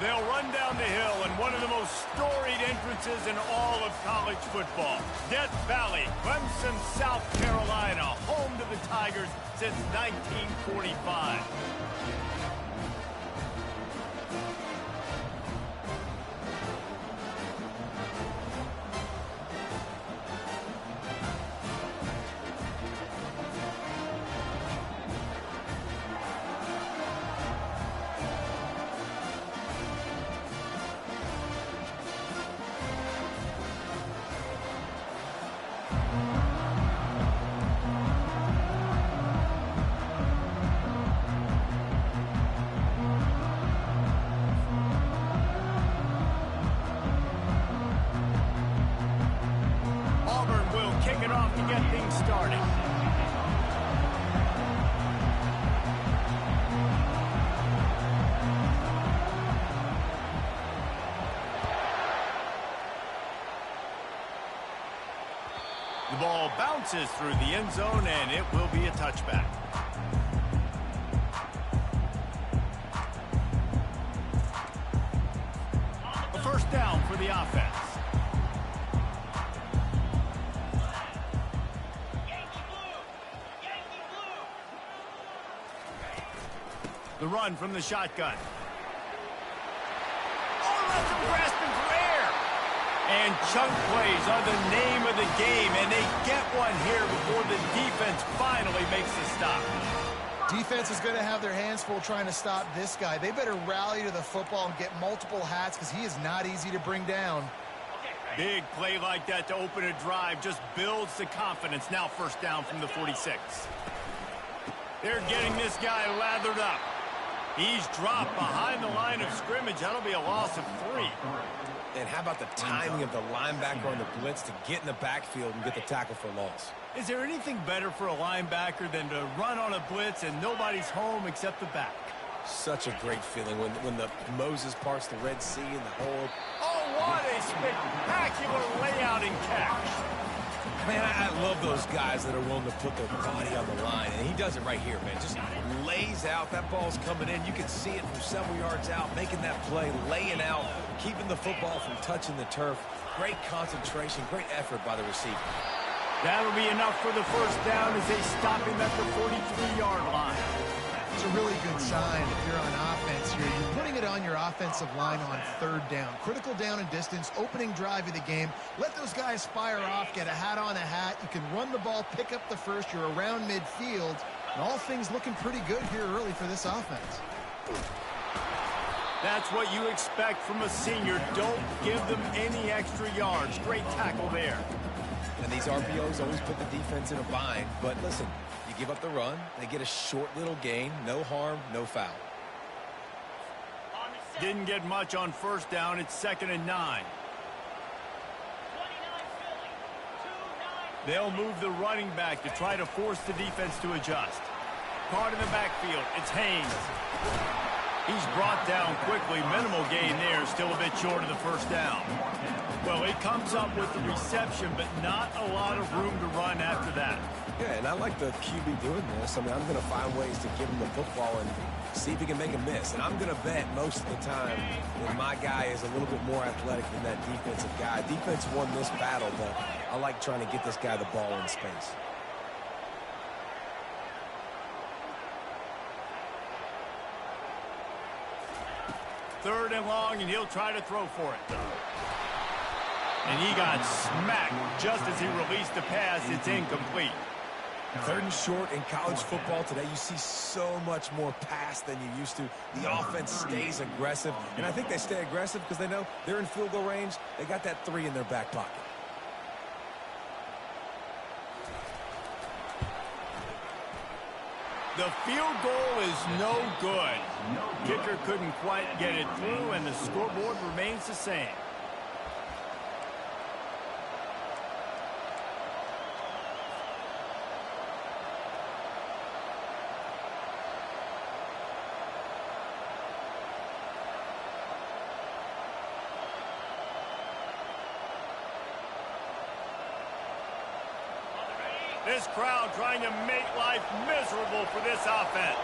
They'll run down the hill in one of the most storied entrances in all of college football. Death Valley, Clemson, South Carolina, home to the Tigers since 1945. To get things started. The ball bounces through the end zone, and it will be a touchback. A first down for the offense. The run from the shotgun. Oh, that's him grasping for air. And chunk plays are the name of the game, and they get one here before the defense finally makes the stop. Defense is going to have their hands full trying to stop this guy. They better rally to the football and get multiple hats because he is not easy to bring down. Big play like that to open a drive just builds the confidence. Now first down from the 46. They're getting this guy lathered up. He's dropped behind the line of scrimmage. That'll be a loss of 3. And how about the timing of the linebacker on the blitz to get in the backfield and get the tackle for loss? Is there anything better for a linebacker than to run on a blitz and nobody's home except the back? Such a great feeling when the Moses parts the Red Sea and the whole... Oh, what a spectacular layout and catch. Man, I love those guys that are willing to put their body on the line, and he does it right here, man. Just lays out. That ball's coming in. You can see it from several yards out, making that play, laying out, keeping the football from touching the turf. Great concentration, great effort by the receiver. That'll be enough for the first down as they stop him at the 43-yard line. It's a really good sign if you're on offense here. You're putting it on your offensive line on third down. Critical down and distance, opening drive of the game. Let those guys fire off, get a hat on a hat. You can run the ball, pick up the first. You're around midfield. And all things looking pretty good here early for this offense. That's what you expect from a senior. Don't give them any extra yards. Great tackle there. And these RPOs always put the defense in a bind. But listen, you give up the run, they get a short little gain. No harm, no foul. Didn't get much on first down. It's 2nd and 9. They'll move the running back to try to force the defense to adjust. Caught in the backfield. It's Haynes. He's brought down quickly. Minimal gain there. Still a bit short of the first down. Well, he comes up with the reception, but not a lot of room to run after that. Yeah, and I like the QB doing this. I mean, I'm going to find ways to give him the football and see if he can make a miss. And I'm going to bet most of the time that my guy is a little bit more athletic than that defensive guy. Defense won this battle, but I like trying to get this guy the ball in space. Third and long, and he'll try to throw for it. And he got smacked just as he released the pass. It's incomplete. 3rd and short in college football today. You see so much more pass than you used to. The offense stays aggressive, and I think they stay aggressive because they know they're in field goal range. They got that 3 in their back pocket. The field goal is no good. Kicker couldn't quite get it through, and the scoreboard remains the same. This crowd trying to make life miserable for this offense.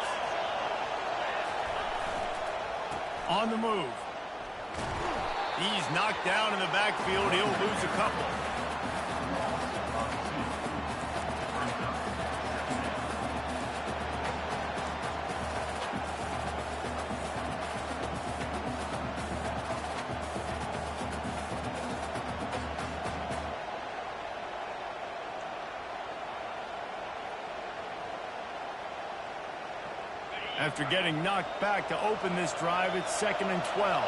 On the move. He's knocked down in the backfield. He'll lose a couple. After getting knocked back to open this drive, it's 2nd and 12.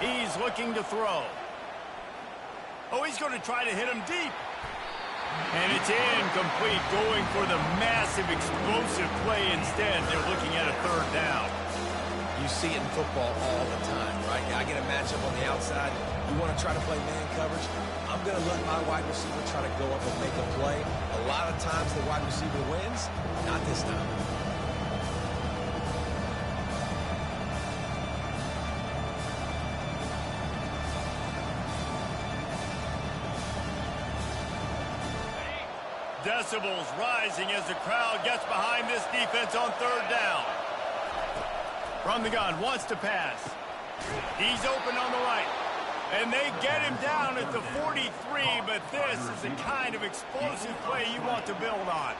He's looking to throw. Oh, he's going to try to hit him deep. And it's incomplete, going for the massive, explosive play instead. They're looking at a 3rd down. You see it in football all the time, right? I get a matchup on the outside. You want to try to play man coverage? I'm going to let my wide receiver try to go up and make a play. A lot of times the wide receiver wins. Not this time. Decibels rising as the crowd gets behind this defense on 3rd down. From the gun, wants to pass. He's open on the right. And they get him down at the 43, but this is the kind of explosive play you want to build on.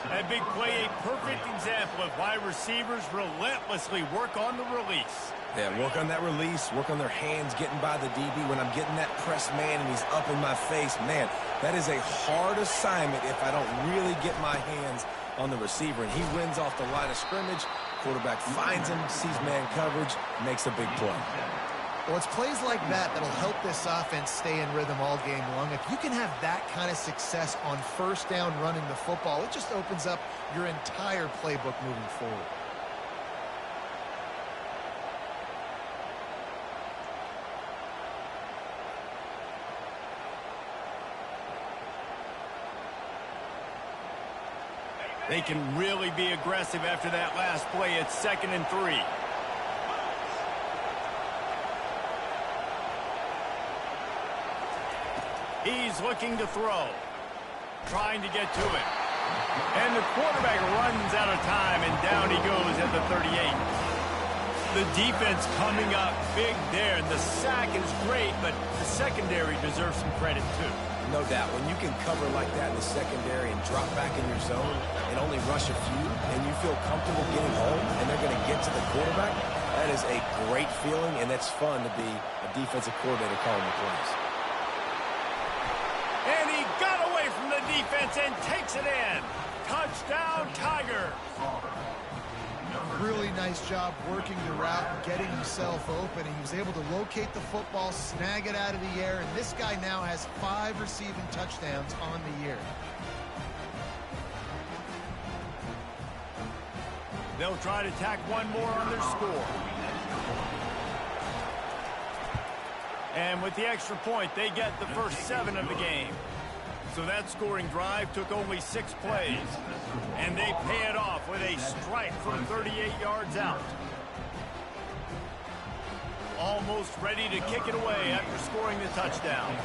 That big play, a perfect example of why receivers relentlessly work on the release. Yeah, work on that release, work on their hands, getting by the DB. When I'm getting that press man and he's up in my face, man, that is a hard assignment if I don't really get my hands on the receiver. And he wins off the line of scrimmage. Quarterback finds him, sees man coverage, makes a big play. Well, it's plays like that that'll help this offense stay in rhythm all game long. If you can have that kind of success on 1st down running the football, it just opens up your entire playbook moving forward. They can really be aggressive after that last play. It's 2nd and 3. He's looking to throw. Trying to get to it. And the quarterback runs out of time, and down he goes at the 38. The defense coming up big there. The sack is great, but the secondary deserves some credit too. No doubt. When you can cover like that in the secondary and drop back in your zone and only rush a few, and you feel comfortable getting home, and they're going to get to the quarterback, that is a great feeling, and it's fun to be a defensive coordinator calling the plays. And he got away from the defense and takes it in. Touchdown, Tigers. Really nice job working the route and getting himself open. He was able to locate the football, snag it out of the air, and this guy now has 5 receiving touchdowns on the year. They'll try to tack one more on their score. And with the extra point, they get the first 7 of the game. So that scoring drive took only 6 plays. And they pay it off with a strike from 38 yards out. Almost ready to kick it away after scoring the touchdown.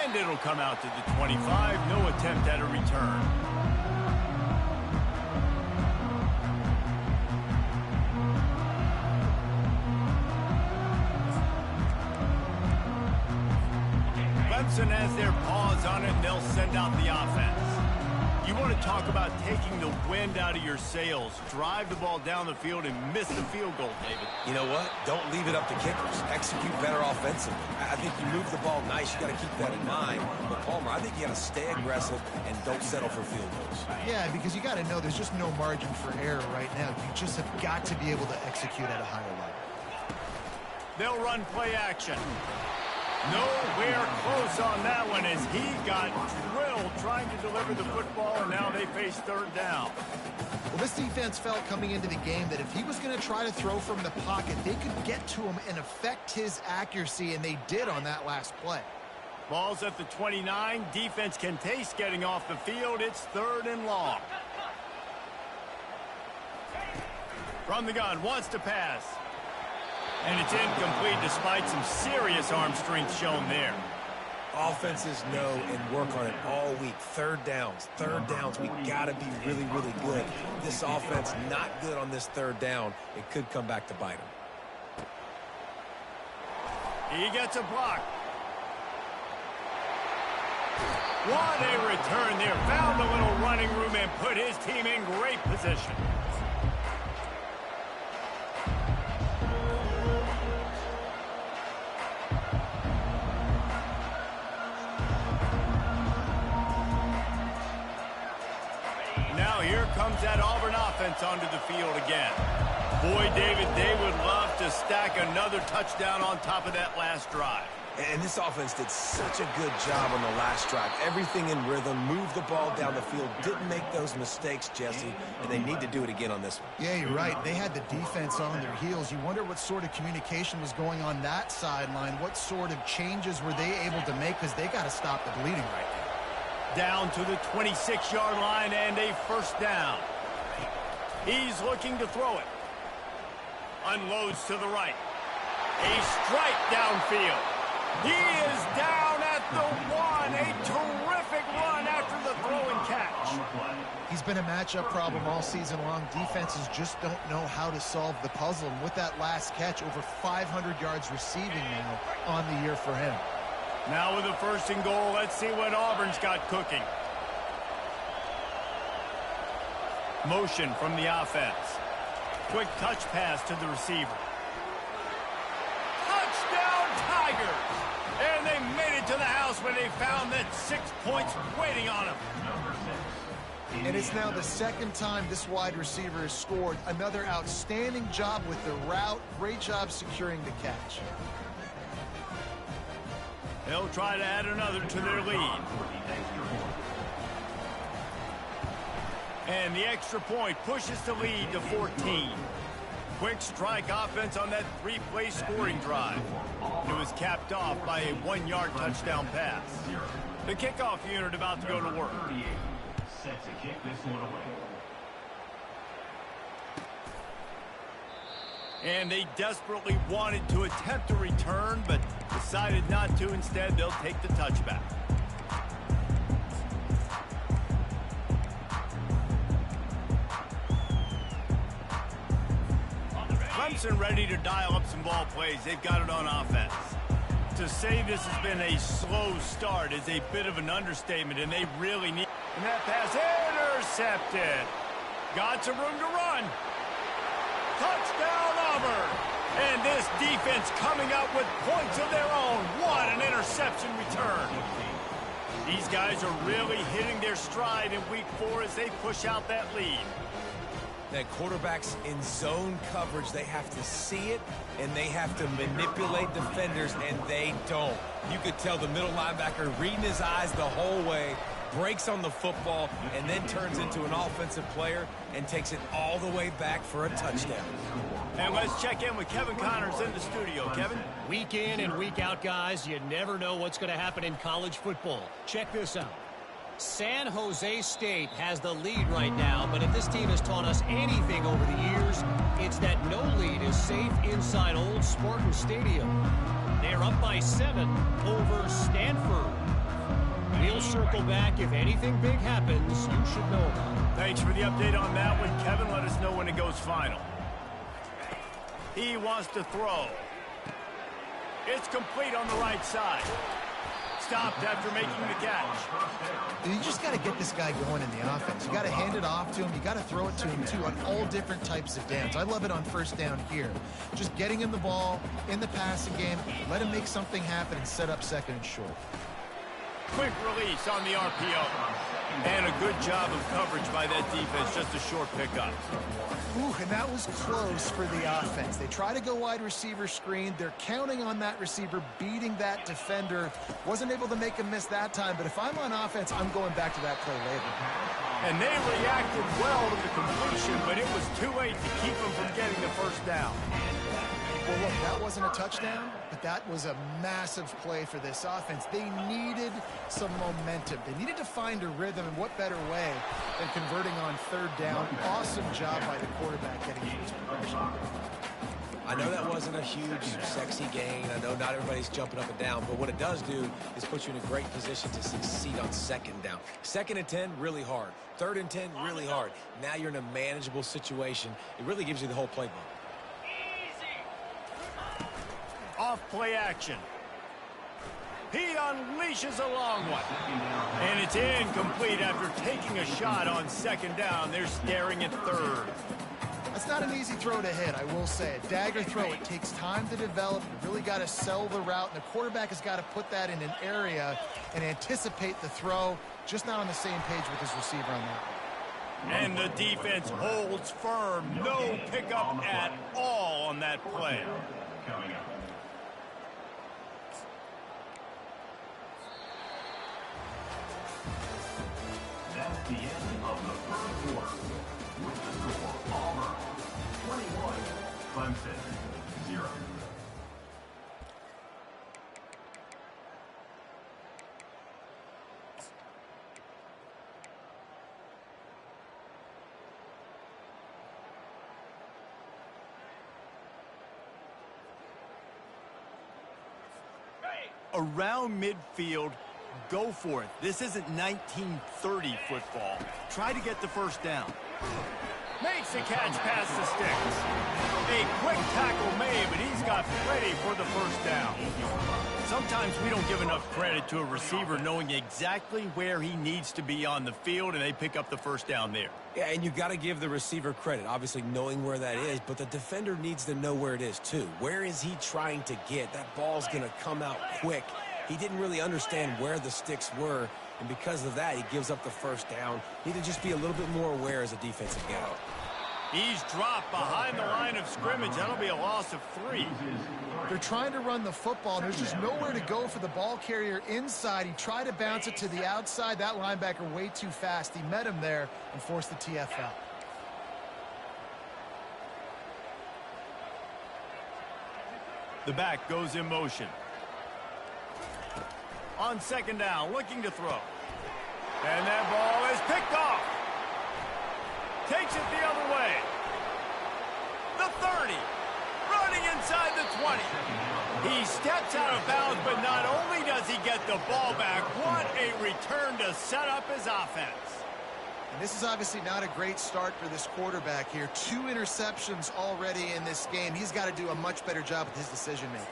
And it'll come out to the 25. No attempt at a return. Clemson has their paws on it, and they'll send out the offense. You want to talk about taking the wind out of your sails. Drive the ball down the field and miss the field goal, David. You know what? Don't leave it up to kickers. Execute better offensively. I think you move the ball nice. You got to keep that in mind. But Palmer, I think you got to stay aggressive and don't settle for field goals. Yeah, because you got to know there's just no margin for error right now. You just have got to be able to execute at a higher level. They'll run play action. Nowhere close on that one as he got drilled trying to deliver the football, and now they face 3rd down. Well, this defense felt coming into the game that if he was going to try to throw from the pocket, they could get to him and affect his accuracy, and they did on that last play. Ball's at the 29. Defense can taste getting off the field. It's 3rd and long. From the gun, wants to pass. And it's incomplete despite some serious arm strength shown there. Offenses know and work on it all week. Third downs, we got to be really, really good. This offense not good on this third down. It could come back to bite them. He gets a block. What a return there. Found a little running room and put his team in great position. Now here comes that Auburn offense onto the field again. Boy, David, they would love to stack another touchdown on top of that last drive. And this offense did such a good job on the last drive. Everything in rhythm, moved the ball down the field, didn't make those mistakes, Jesse, and they need to do it again on this one. Yeah, you're right. They had the defense on their heels. You wonder what sort of communication was going on that sideline. What sort of changes were they able to make, because they got to stop the bleeding right now. Down to the 26-yard line and a first down. He's looking to throw it. Unloads to the right. A strike downfield. He is down at the one. A terrific run after the throw and catch. He's been a matchup problem all season long. Defenses just don't know how to solve the puzzle. And with that last catch, over 500 yards receiving now on the year for him. Now with a first and goal, let's see what Auburn's got cooking. Motion from the offense. Quick touch pass to the receiver. Touchdown Tigers! And they made it to the house where they found that 6 points waiting on them. And it's now the second time this wide receiver has scored. Another outstanding job with the route. Great job securing the catch. They'll try to add another to their lead. And the extra point pushes the lead to 14. Quick strike offense on that three-play scoring drive. It was capped off by a 1-yard touchdown pass. The kickoff unit about to go to work. Set to kick this one away. And they desperately wanted to attempt a return, but decided not to. Instead, they'll take the touchback. Clemson ready to dial up some ball plays. They've got it on offense. To say this has been a slow start is a bit of an understatement, and they really need... And that pass intercepted. Got some room to run. Touchdown, Auburn. And this defense coming up with points of their own. What an interception return. These guys are really hitting their stride in week 4 as they push out that lead. That quarterbacks in zone coverage, they have to see it, and they have to manipulate defenders, and they don't. You could tell the middle linebacker reading his eyes the whole way, breaks on the football, and then turns into an offensive player and takes it all the way back for a touchdown. And let's check in with Kevin Connors in the studio. Kevin? Week in and week out, guys, you never know what's going to happen in college football. Check this out. San Jose State has the lead right now, but if this team has taught us anything over the years, it's that no lead is safe inside Old Spartan Stadium. They're up by 7 over Stanford. We'll circle back if anything big happens you should know about. Thanks for the update on that one, Kevin. Let us know when it goes final. He wants to throw. It's complete on the right side. Stopped after making the catch. You just got to get this guy going in the offense. You got to hand it off to him. You got to throw it to him, too, on all different types of downs. I love it on first down here. Just getting him the ball in the passing game, let him make something happen and set up second and short. Quick release on the RPO. And a good job of coverage by that defense. Just a short pickup. Ooh, and that was close for the offense. They try to go wide receiver screen. They're counting on that receiver beating that defender. Wasn't able to make him miss that time, but if I'm on offense, I'm going back to that play later. And they reacted well to the completion, but it was too late to keep them from getting the first down. Well, look, that wasn't a touchdown, but that was a massive play for this offense. They needed some momentum. They needed to find a rhythm, and what better way than converting on third down. Awesome job by the quarterback getting his progression. I know that wasn't a huge, sexy gain. I know not everybody's jumping up and down, but what it does do is put you in a great position to succeed on second down. 2nd and 10, really hard. 3rd and 10, really hard. Now you're in a manageable situation. It really gives you the whole playbook. Off play action. He unleashes a long one. And it's incomplete after taking a shot on 2nd down. They're staring at 3rd. That's not an easy throw to hit, I will say. A dagger throw, it takes time to develop. You really got to sell the route, and the quarterback has got to put that in an area and anticipate the throw, just not on the same page with his receiver on that. And the defense holds firm. No pickup at all on that play. Coming up. That's the end of the first quarter. With the score, Auburn 21, Clemson 0. Around midfield, go for it. This isn't 1930 football. Try to get the first down. Makes the catch past the sticks. A quick tackle made, but he's got plenty for the first down. Sometimes we don't give enough credit to a receiver knowing exactly where he needs to be on the field, and they pick up the first down there. Yeah, and you got to give the receiver credit, obviously knowing where that is, but the defender needs to know where it is too. Where is he trying to get? That ball's going to come out quick. He didn't really understand where the sticks were, and because of that, he gives up the first down. Need to just be a little bit more aware as a defensive guy. He's dropped behind the line of scrimmage. That'll be a loss of 3. They're trying to run the football, and there's just nowhere to go for the ball carrier inside. He tried to bounce it to the outside. That linebacker way too fast. He met him there and forced the TFL. The back goes in motion. On 2nd down, looking to throw. And that ball is picked off. Takes it the other way. The 30. Running inside the 20. He steps out of bounds, but not only does he get the ball back, what a return to set up his offense. And this is obviously not a great start for this quarterback here. 2 interceptions already in this game. He's got to do a much better job with his decision-making.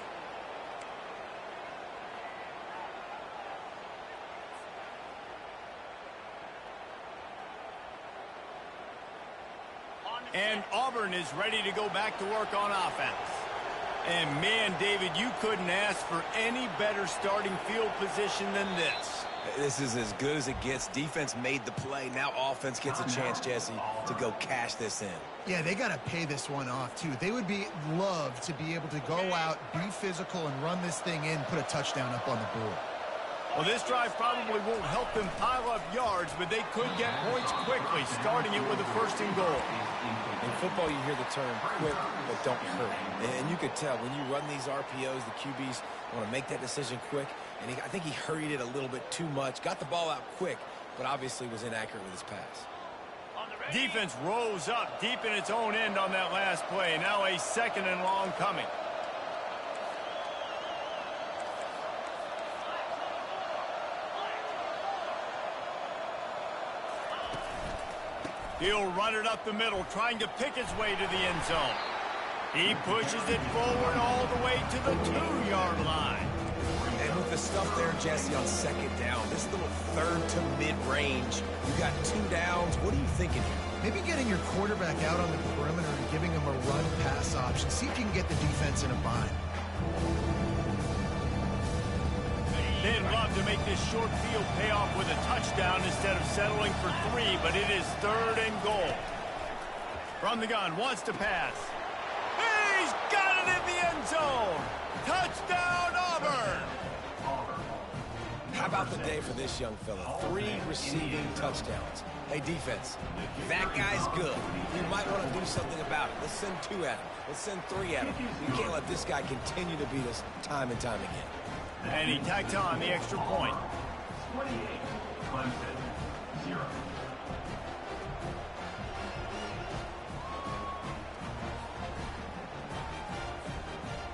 And Auburn is ready to go back to work on offense. And man, David, you couldn't ask for any better starting field position than this. This is as good as it gets. Defense made the play. Now offense gets a chance, Jesse, to go cash this in. Yeah, they got to pay this one off, too. They would love to be able to go out, be physical, and run this thing in, put a touchdown up on the board. Well, this drive probably won't help them pile up yards, but they could get points quickly, starting it with a 1st and goal. In football, you hear the term quick, but don't hurry. And you could tell when you run these RPOs, the QBs want to make that decision quick. And I think he hurried it a little bit too much. Got the ball out quick, but obviously was inaccurate with his pass. Defense rose up deep in its own end on that last play. Now a 2nd and long coming. He'll run it up the middle, trying to pick his way to the end zone. He pushes it forward all the way to the 2-yard line. And with the stuff there, Jesse, on 2nd down, this little 3rd to mid-range, you got 2 downs. What are you thinking here? Maybe getting your quarterback out on the perimeter and giving him a run-pass option. See if you can get the defense in a bind. They'd love to make this short field pay off with a touchdown instead of settling for 3, but it is 3rd and goal. From the gun, wants to pass. He's got it in the end zone. Touchdown, Auburn. How about the day for this young fella? 3 receiving touchdowns. Hey, defense, that guy's good. You might want to do something about it. Let's send 2 at him. Let's send 3 at him. You can't let this guy continue to beat us time and time again. And he tacked on the extra point. 28, Clemson 0.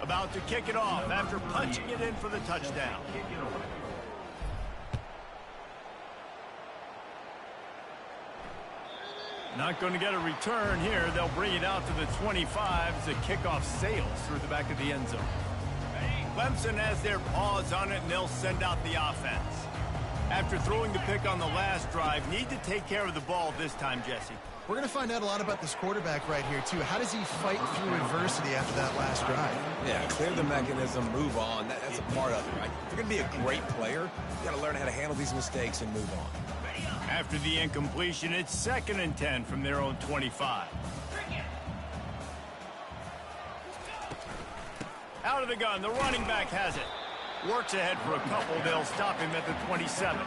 About to kick it off after punching it in for the touchdown. Not going to get a return here. They'll bring it out to the 25 as the kickoff sails through the back of the end zone. Clemson has their paws on it, and they'll send out the offense. After throwing the pick on the last drive, need to take care of the ball this time, Jesse. We're going to find out a lot about this quarterback right here, too. How does he fight through adversity after that last drive? Yeah, clear the mechanism, move on. That's a part of it, right? If you're going to be a great player, you got to learn how to handle these mistakes and move on. After the incompletion, it's 2nd and 10 from their own 25. Out of the gun, the running back has it. Works ahead for a couple. They'll stop him at the 27.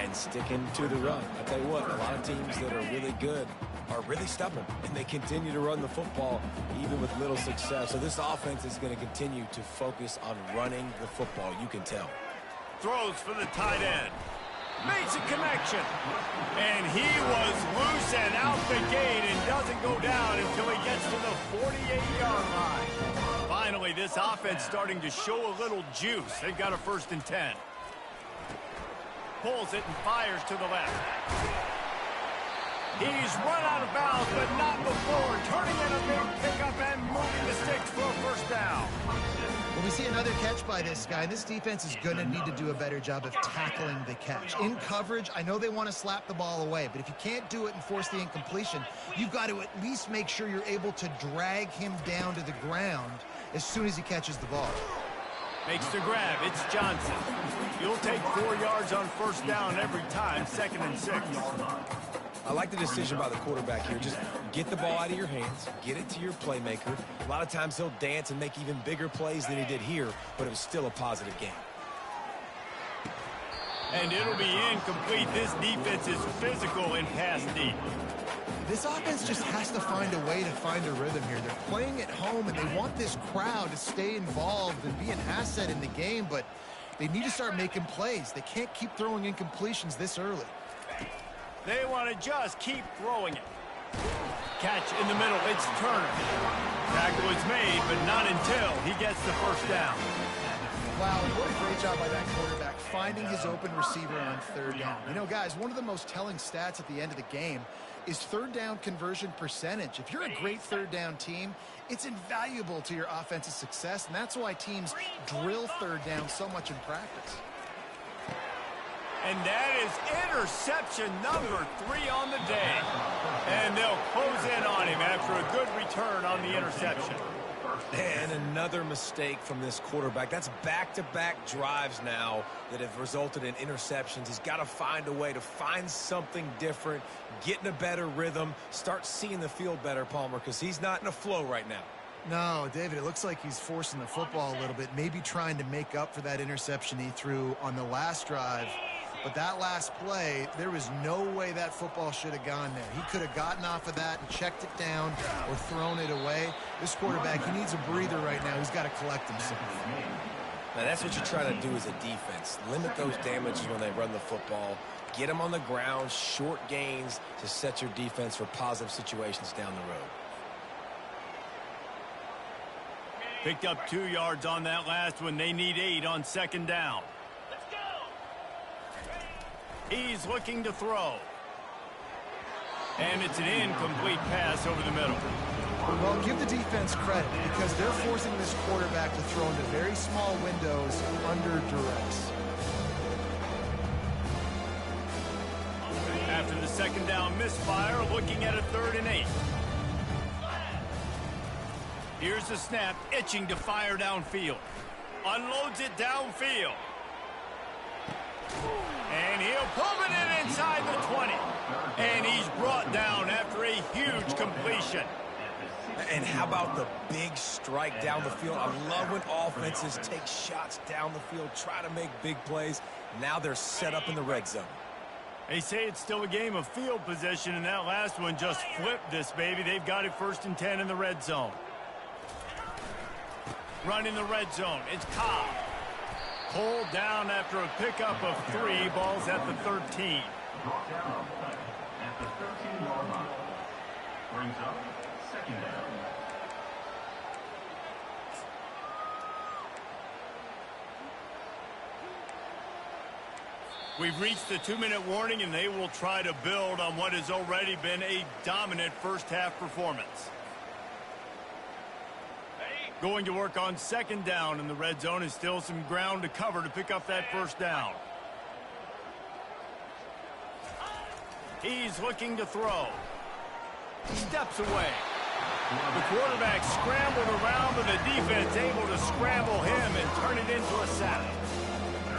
And sticking to the run. I tell you what, a lot of teams that are really good are really stubborn, and they continue to run the football even with little success. So this offense is going to continue to focus on running the football. You can tell. Throws for the tight end. Makes a connection. And he was loose and out the gate and doesn't go down until he gets to the 48-yard line. Finally, this offense starting to show a little juice. They've got a 1st and 10. Pulls it and fires to the left. He's run out of bounds, but not before. Turning in a big pickup and moving the sticks for a 1st down. Well, we see another catch by this guy. This defense is going to need to do a better job of tackling the catch. In coverage, I know they want to slap the ball away, but if you can't do it and force the incompletion, you've got to at least make sure you're able to drag him down to the ground as soon as he catches the ball. Makes the grab. It's Johnson. You'll take 4 yards on 1st down every time. 2nd and 6. I like the decision by the quarterback here. Just get the ball out of your hands, get it to your playmaker. A lot of times he'll dance and make even bigger plays than he did here, but it was still a positive game. And it'll be incomplete. This defense is physical in pass deep. This offense just has to find a way to find a rhythm here. They're playing at home, and they want this crowd to stay involved and be an asset in the game, but they need to start making plays. They can't keep throwing incompletions this early. They want to just keep throwing it. Catch in the middle. It's Turner. Tackle is made, but not until he gets the 1st down. Wow, what a great job by that quarterback, finding his open receiver on 3rd down. You know, guys, one of the most telling stats at the end of the game is 3rd down conversion percentage. If you're a great 3rd down team, it's invaluable to your offensive success, and that's why teams drill 3rd down so much in practice. And that is interception number 3 on the day. And they'll close in on him after a good return on the interception. And another mistake from this quarterback. That's back-to-back drives now that have resulted in interceptions. He's got to find a way to find something different, get in a better rhythm, start seeing the field better, Palmer, because he's not in a flow right now. No, David, it looks like he's forcing the football a little bit, maybe trying to make up for that interception he threw on the last drive. But that last play, there was no way that football should have gone there. He could have gotten off of that and checked it down or thrown it away. This quarterback, he needs a breather right now. He's got to collect himself. Now, that's what you try to do as a defense. Limit those damages when they run the football. Get them on the ground, short gains to set your defense for positive situations down the road. Picked up 2 yards on that last one. They need 8 on 2nd down. He's looking to throw. And it's an incomplete pass over the middle. Well, give the defense credit because they're forcing this quarterback to throw into very small windows under duress. After the 2nd down misfire, looking at a 3rd and 8. Here's the snap, itching to fire downfield. Unloads it downfield. And he'll pull it in inside the 20. And he's brought down after a huge completion. And how about the big strike down the field? I love when offenses take shots down the field, try to make big plays. Now they're set up in the red zone. They say it's still a game of field position, and that last one just flipped this baby. They've got it 1st and 10 in the red zone. Run in the red zone. It's Cobb. Pulled down after a pickup of 3. Ball's at the 13. Brought down on play at the 13-yard line. Brings up 2nd down. We've reached the 2-minute warning, and they will try to build on what has already been a dominant first-half performance. Going to work on second down, and the red zone is still some ground to cover to pick up that first down. He's looking to throw. Steps away. The quarterback scrambled around, but the defense able to scramble him and turn it into a sack.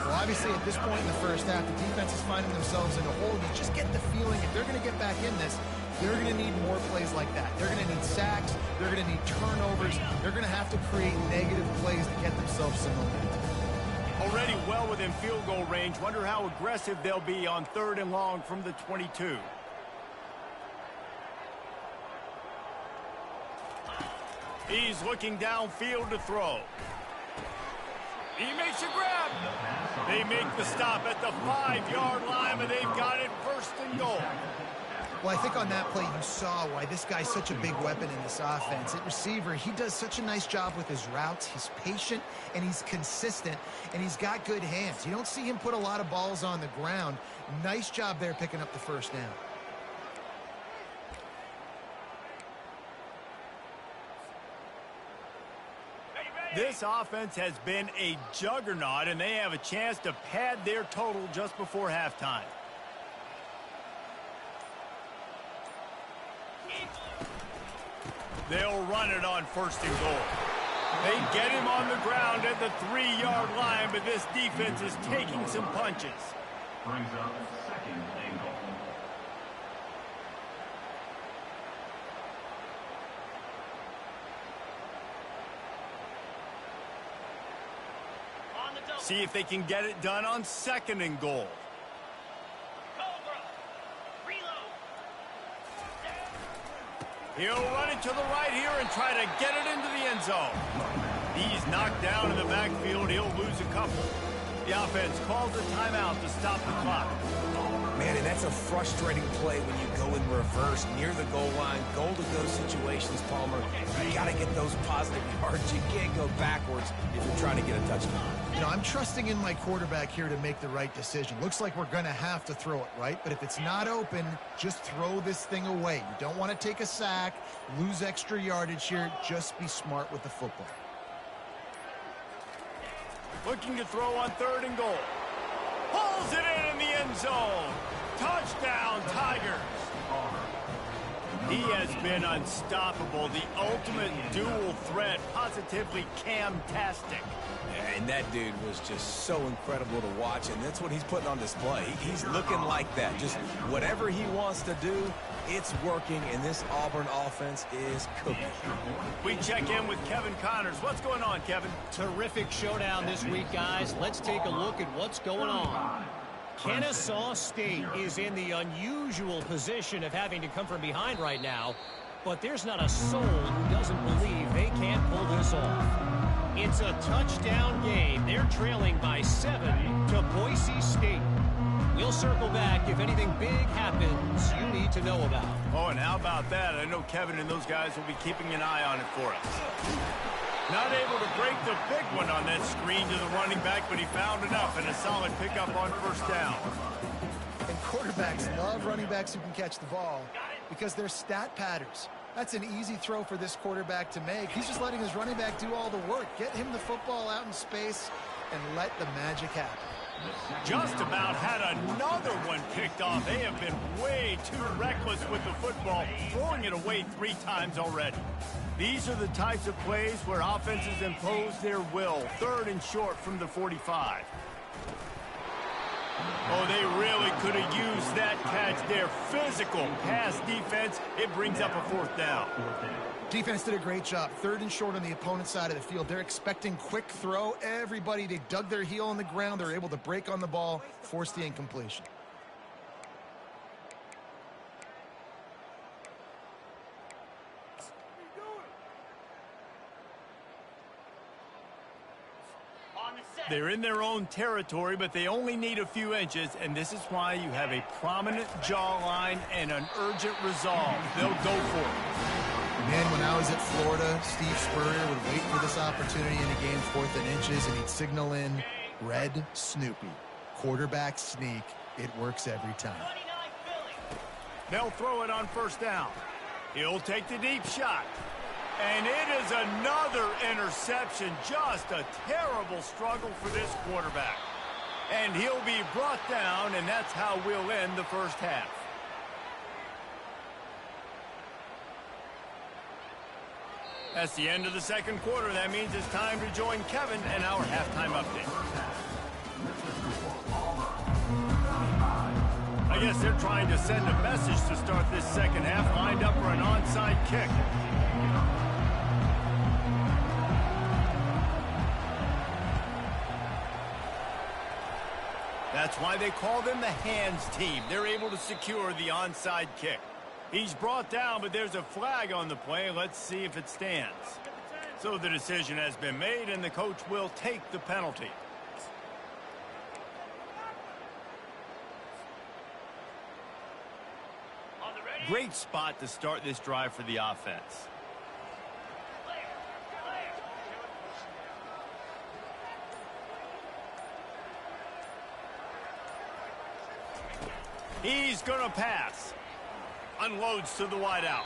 Well, obviously, at this point in the first half, the defense is finding themselves in a hole. You just get the feeling if they're going to get back in this, they're going to need more plays like that. They're going to need sacks. They're going to need turnovers. They're going to have to create negative plays to get themselves some momentum. Already well within field goal range. Wonder how aggressive they'll be on 3rd and long from the 22. He's looking downfield to throw. He makes a grab. They make the stop at the 5-yard line, but they've got it 1st and goal. Well, I think on that play you saw why this guy's such a big weapon in this offense. At receiver, he does such a nice job with his routes. He's patient, and he's consistent, and he's got good hands. You don't see him put a lot of balls on the ground. Nice job there picking up the first down. This offense has been a juggernaut, and they have a chance to pad their total just before halftime. They'll run it on 1st and goal. They get him on the ground at the 3-yard line, but this defense is taking some punches. Brings up 2nd and goal. See if they can get it done on 2nd and goal. He'll run it to the right here and try to get it into the end zone. He's knocked down in the backfield. He'll lose a couple. The offense calls a timeout to stop the clock. Man, and that's a frustrating play when you go in reverse near the goal line. Goal-to-go situations, Palmer. You got to get those positive yards. You can't go backwards if you're trying to get a touchdown. You know, I'm trusting in my quarterback here to make the right decision. Looks like we're going to have to throw it, right? But if it's not open, just throw this thing away. You don't want to take a sack, lose extra yardage here. Just be smart with the football. Looking to throw on 3rd and goal. Pulls it in the end zone. Touchdown, Tigers. He has been unstoppable. The ultimate dual threat, positively Cam-tastic. And that dude was just so incredible to watch, and that's what he's putting on display. He's looking like that. Just whatever he wants to do, it's working, and this Auburn offense is cooking. We check in with Kevin Connors. What's going on, Kevin? Terrific showdown this week, guys. Let's take a look at what's going on. Kennesaw State is in the unusual position of having to come from behind right now, but there's not a soul who doesn't believe they can't pull this off. It's a touchdown game. They're trailing by 7 to Boise State. We'll circle back if anything big happens you need to know about. Oh, and how about that? I know Kevin and those guys will be keeping an eye on it for us. Not able to break the big one on that screen to the running back, but he found enough and a solid pickup on 1st down. And quarterbacks love running backs who can catch the ball because they're stat patterns. That's an easy throw for this quarterback to make. He's just letting his running back do all the work. Get him the football out in space and let the magic happen. Just about had another one picked off. They have been way too reckless with the football, throwing it away 3 times already. These are the types of plays where offenses impose their will. 3rd and short from the 45. Oh, they really could have used that catch there. Physical pass defense. It brings up a 4th down. Defense did a great job. 3rd and short on the opponent's side of the field. They're expecting quick throw. Everybody, they dug their heel on the ground. They're able to break on the ball, force the incompletion. They're in their own territory, but they only need a few inches, and this is why you have a prominent jawline and an urgent resolve. They'll go for it. Man, when I was at Florida, Steve Spurrier would wait for this opportunity in a game 4th and inches, and he'd signal in Red Snoopy. Quarterback sneak. It works every time. They'll throw it on first down. He'll take the deep shot. And it is another interception. Just a terrible struggle for this quarterback. And he'll be brought down, and that's how we'll end the first half. That's the end of the second quarter. That means it's time to join Kevin and our halftime update. I guess they're trying to send a message to start this second half, lined up for an onside kick. That's why they call them the hands team. They're able to secure the onside kick. He's brought down, but there's a flag on the play. Let's see if it stands. So the decision has been made, and the coach will take the penalty. Great spot to start this drive for the offense. He's going to pass. Unloads to the wideout.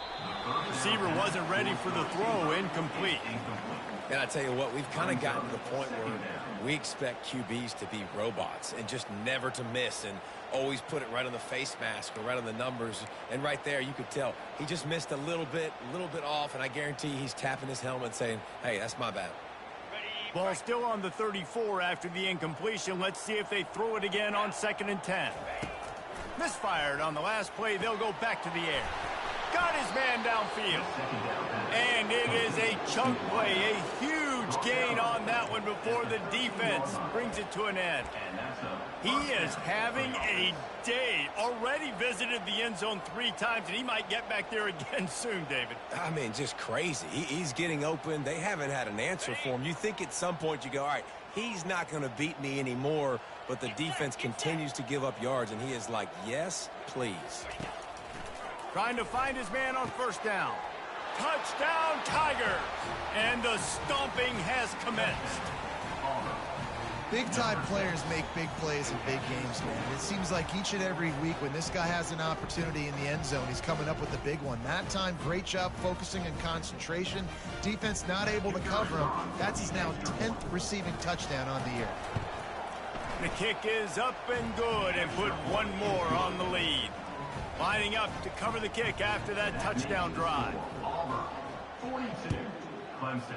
Receiver wasn't ready for the throw. Incomplete. And I tell you what, we've kind of gotten to the point where we expect QBs to be robots and just never to miss and always put it right on the face mask or right on the numbers. And right there, you could tell he just missed a little bit off, and I guarantee he's tapping his helmet saying, hey, that's my bad. Ball still on the 34 after the incompletion. Let's see if they throw it again on 2nd and 10. Misfired on the last play. They'll go back to the air. Got his man downfield. And it is a chunk play, a huge gain on that one before the defense brings it to an end. He is having a day. Already visited the end zone 3 times, and he might get back there again soon, David. I mean, just crazy. He's getting open. They haven't had an answer for him. You think at some point you go, all right, he's not going to beat me anymore, but the defense continues to give up yards, and he is like, yes, please. Trying to find his man on first down. Touchdown, Tigers! And the stomping has commenced. Big-time players make big plays in big games, man. It seems like each and every week when this guy has an opportunity in the end zone, he's coming up with a big one. That time, great job focusing and concentration. Defense not able to cover him. That's his now 10th receiving touchdown on the year. The kick is up and good, and put one more on the lead. Lining up to cover the kick after that touchdown drive. Auburn, 42. Clemson,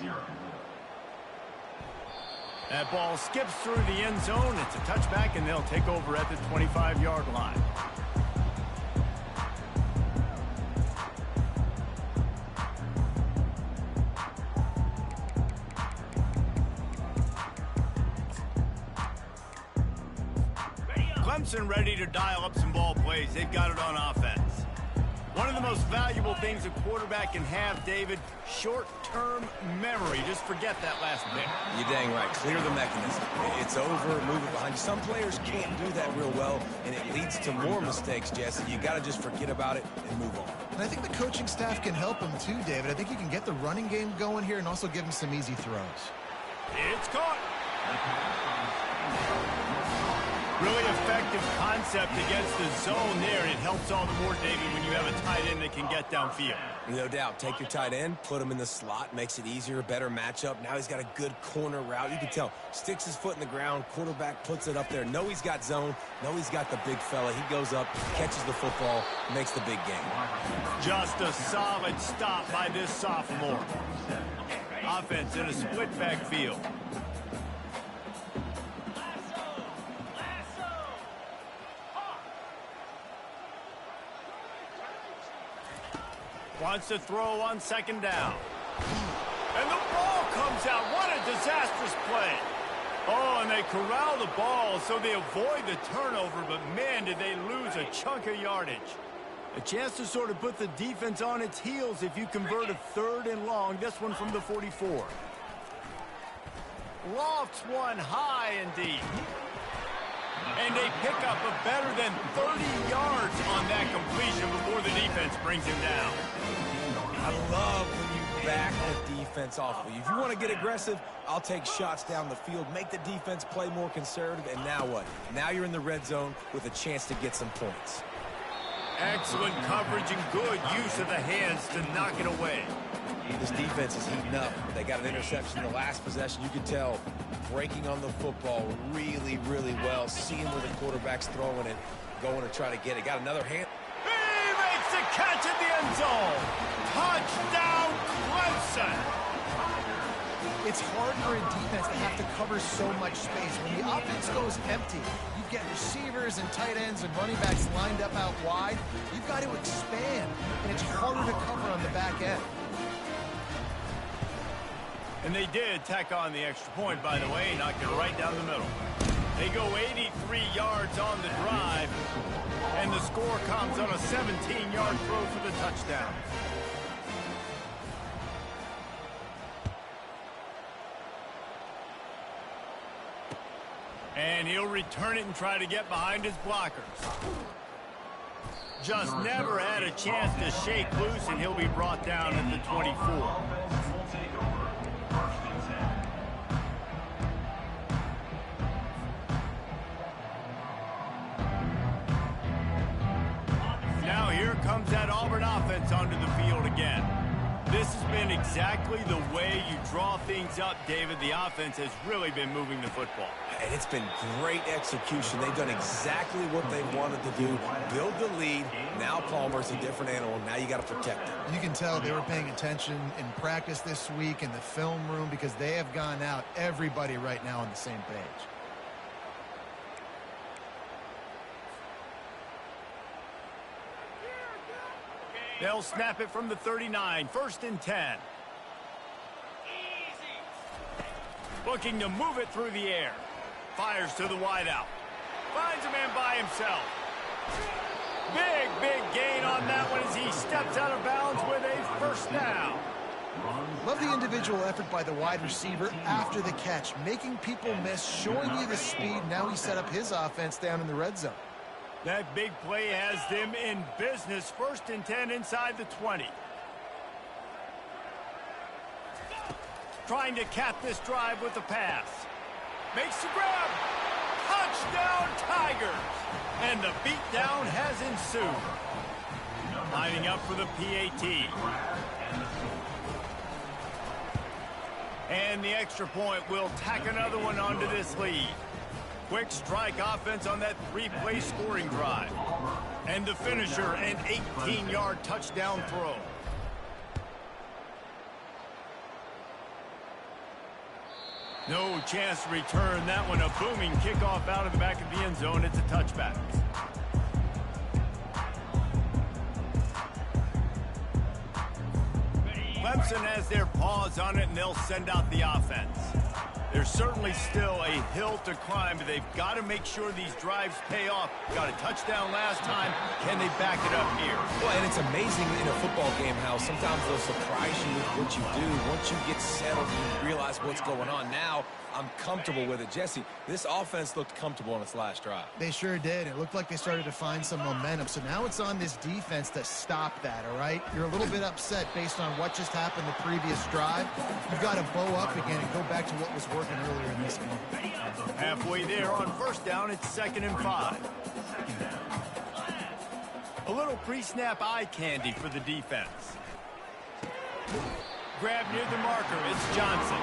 0. That ball skips through the end zone. It's a touchback, and they'll take over at the 25-yard line. Clemson ready to dial up some ball plays. They've got it on offense. One of the most valuable things a quarterback can have, David, short-term memory. Just forget that last bit. You're dang right. Clear the mechanism. It's over, move it behind you. Some players can't do that real well, and it leads to more mistakes, Jesse. You got to just forget about it and move on. And I think the coaching staff can help him too, David. I think you can get the running game going here and also give him some easy throws. It's caught. Really effective concept against the zone there. It helps all the more, David, when you have a tight end that can get downfield. No doubt. Take your tight end, put him in the slot, makes it easier, better matchup. Now he's got a good corner route. You can tell. Sticks his foot in the ground. Quarterback puts it up there. Know he's got zone. Know he's got the big fella. He goes up, catches the football, makes the big game. Just a solid stop by this sophomore. Offense in a split backfield. Wants to throw on 2nd down. And the ball comes out. What a disastrous play. Oh, and they corral the ball so they avoid the turnover, but man, did they lose a chunk of yardage. A chance to sort of put the defense on its heels if you convert a 3rd and long. This one from the 44. Lofts one high and deep. And they pick up a better than 30 yards on that completion before the defense brings him down. I love when you back the defense off of you. If you want to get aggressive, I'll take shots down the field, make the defense play more conservative, and now what? Now you're in the red zone with a chance to get some points. Excellent coverage and good use of the hands to knock it away. This defense is heating up. They got an interception in the last possession. You can tell breaking on the football really, really well, seeing where the quarterback's throwing it, going to try to get it. Got another hand. He makes the catch in the end zone. Touchdown, Clemson. It's hard for a defense to have to cover so much space. When the offense goes empty, you get receivers and tight ends and running backs lined up out wide. You've got to expand, and it's harder to cover on the back end. And they did tack on the extra point, by the way, knocked it right down the middle. They go 83 yards on the drive, and the score comes on a 17-yard throw for the touchdown. And he'll return it and try to get behind his blockers. Just never had a chance to shake loose, and he'll be brought down at the 24. Now here comes that Auburn offense onto the field again. This has been exactly the way you draw things up, David. The offense has really been moving the football. And it's been great execution. They've done exactly what they wanted to do, build the lead. Now Palmer's a different animal. Now you got to protect him. You can tell they were paying attention in practice this week in the film room because they have gone out, everybody right now on the same page. They'll snap it from the 39, 1st and 10. Looking to move it through the air. Fires to the wideout. Finds a man by himself. Big gain on that one as he steps out of bounds with a first down. Love the individual effort by the wide receiver after the catch, making people miss, showing you the speed. Now he set up his offense down in the red zone. That big play has them in business. 1st and 10 inside the 20. Trying to cap this drive with the pass. Makes the grab. Touchdown, Tigers. And the beatdown has ensued. Lining up for the PAT. And the extra point will tack another one onto this lead. Quick strike offense on that 3-play scoring drive. And the finisher, an 18-yard touchdown throw. No chance to return that one. A booming kickoff out of the back of the end zone. It's a touchback. Clemson has their paws on it, and they'll send out the offense. There's certainly still a hill to climb, but they've got to make sure these drives pay off. Got a touchdown last time. Can they back it up here? Well, and it's amazing in a football game how sometimes they'll surprise you with what you do. Once you get settled and you realize what's going on, now I'm comfortable with it. Jesse, this offense looked comfortable on its last drive. They sure did. It looked like they started to find some momentum. So now it's on this defense to stop that, all right? You're a little bit upset based on what just happened the previous drive. You've got to bow up again and go back to what was working earlier in this game. Halfway there on first down, it's 2nd and 5. A little pre-snap eye candy for the defense. Grab near the marker, it's Johnson.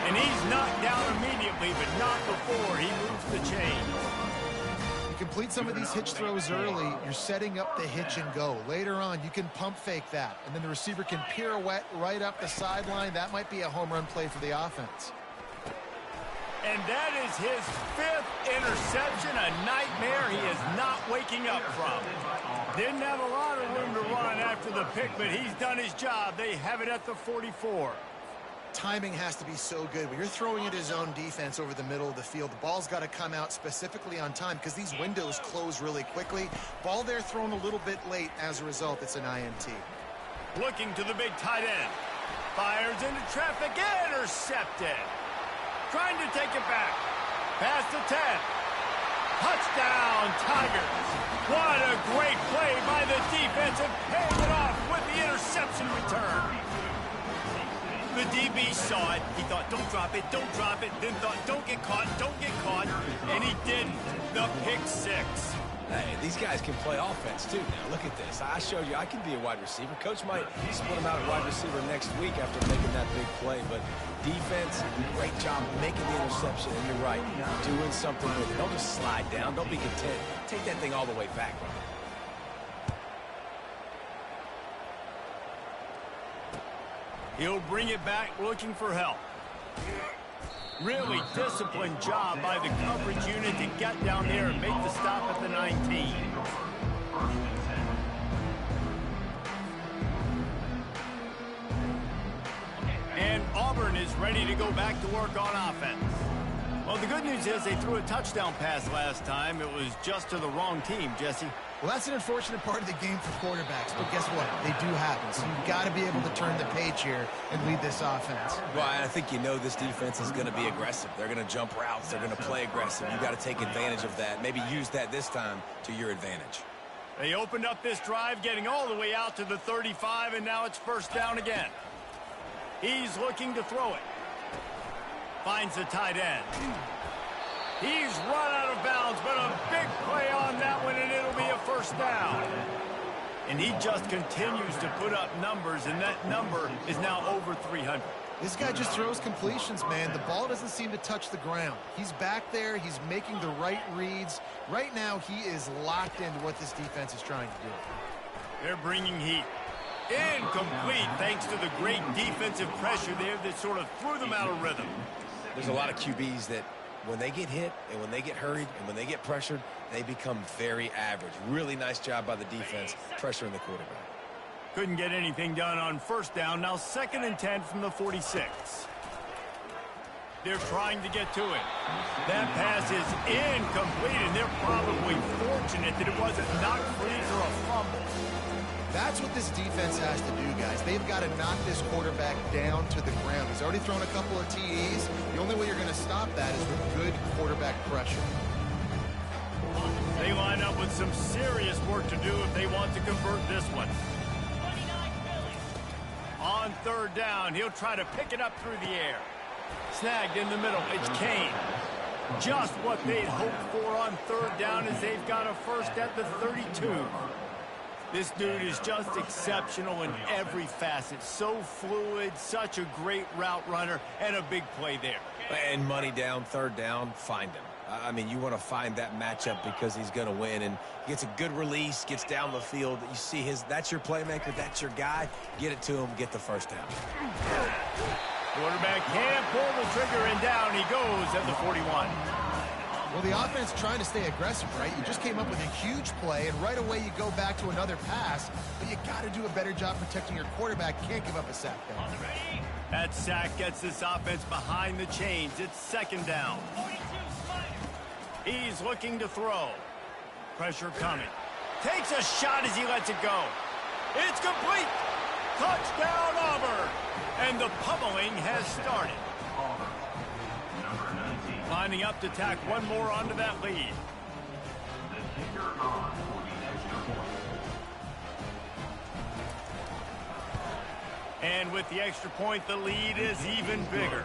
And he's knocked down immediately, but not before he moves the chain. You complete some of these hitch throws early, you're setting up the hitch and go. Later on, you can pump fake that, and then the receiver can pirouette right up the sideline. That might be a home run play for the offense. And that is his 5th interception, a nightmare he is not waking up from. Didn't have a lot of room to run after the pick, but he's done his job. They have it at the 44. Timing has to be so good. When you're throwing at his own defense over the middle of the field, the ball's got to come out specifically on time because these windows close really quickly. Ball there thrown a little bit late. As a result, it's an INT. Looking to the big tight end. Fires into traffic, intercepted. Trying to take it back. Past the 10. Touchdown, Tigers. What a great play by the defense and paying it off with the interception return. he saw it. He thought, don't drop it, don't drop it. Then thought, don't get caught, don't get caught. And he didn't. The pick six. Hey, these guys can play offense, too. Now, look at this. I showed you I can be a wide receiver. Coach might split him out at wide receiver next week after making that big play. But defense, great job making the interception. And you're right, doing something with it. Don't just slide down. Don't be content. Take that thing all the way back. He'll bring it back looking for help. Really disciplined job by the coverage unit to get down there and make the stop at the 19. And Auburn is ready to go back to work on offense. Well, the good news is they threw a touchdown pass last time. It was just to the wrong team, Jesse. Well, that's an unfortunate part of the game for quarterbacks, but guess what? They do happen, so you've got to be able to turn the page here and lead this offense. Well, I think you know this defense is going to be aggressive. They're going to jump routes. They're going to play aggressive. You've got to take advantage of that. Maybe use that this time to your advantage. They opened up this drive, getting all the way out to the 35, and now it's first down again. He's looking to throw it. Finds the tight end. He's run out of bounds, but a big play on that one, and it'll be a first down. And he just continues to put up numbers, and that number is now over 300. This guy just throws completions, man. The ball doesn't seem to touch the ground. He's back there. He's making the right reads. Right now, he is locked into what this defense is trying to do. They're bringing heat. Incomplete, thanks to the great defensive pressure there that sort of threw them out of rhythm. There's a lot of QBs that when they get hit and when they get hurried and when they get pressured, they become very average. Really nice job by the defense pressuring the quarterback. Couldn't get anything done on first down. Now 2nd and 10 from the 46. They're trying to get to it. That pass is incomplete, and they're probably fortunate that it wasn't knocked free or a fumble. That's what this defense has to do, guys. They've got to knock this quarterback down to the ground. He's already thrown a couple of TEs. The only way you're going to stop that is with good quarterback pressure. They line up with some serious work to do if they want to convert this one. On 3rd down, he'll try to pick it up through the air. Snagged in the middle, it's Kane. Just what they'd hoped for on 3rd down as they've got a first at the 32. This dude is just exceptional in every facet. So fluid, such a great route runner, and a big play there. And money down, 3rd down, find him. I mean, you want to find that matchup because he's going to win, and he gets a good release, gets down the field. You see that's your playmaker, that's your guy. Get it to him, get the first down. Quarterback can't pull the trigger, and down he goes at the 41. Well, the offense trying to stay aggressive, right? You just came up with a huge play, and right away you go back to another pass, but you got to do a better job protecting your quarterback. Can't give up a sack there. That sack gets this offense behind the chains. It's 2nd down. He's looking to throw. Pressure coming. Takes a shot as he lets it go. It's complete. Touchdown, Auburn. And the pummeling has started. Lining up to tack one more onto that lead. The kicker on for the extra point. And with the extra point, the lead is even bigger.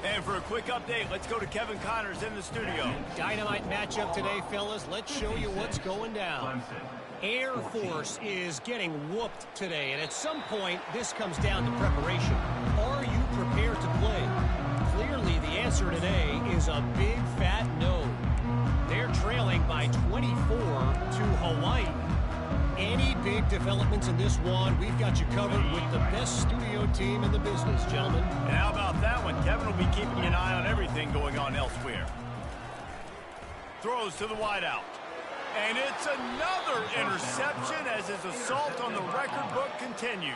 And for a quick update, let's go to Kevin Connors in the studio. Dynamite matchup today, fellas. Let's show you what's going down. Air Force is getting whooped today, and at some point, this comes down to preparation. Are you prepared to play? Clearly, the answer today is a big, fat no. They're trailing by 24 to Hawaii. Any big developments in this one, we've got you covered with the best studio team in the business, gentlemen. And how about that one? Kevin will be keeping an eye on everything going on elsewhere. Throws to the wideout. And it's another interception as his assault on the record book continues.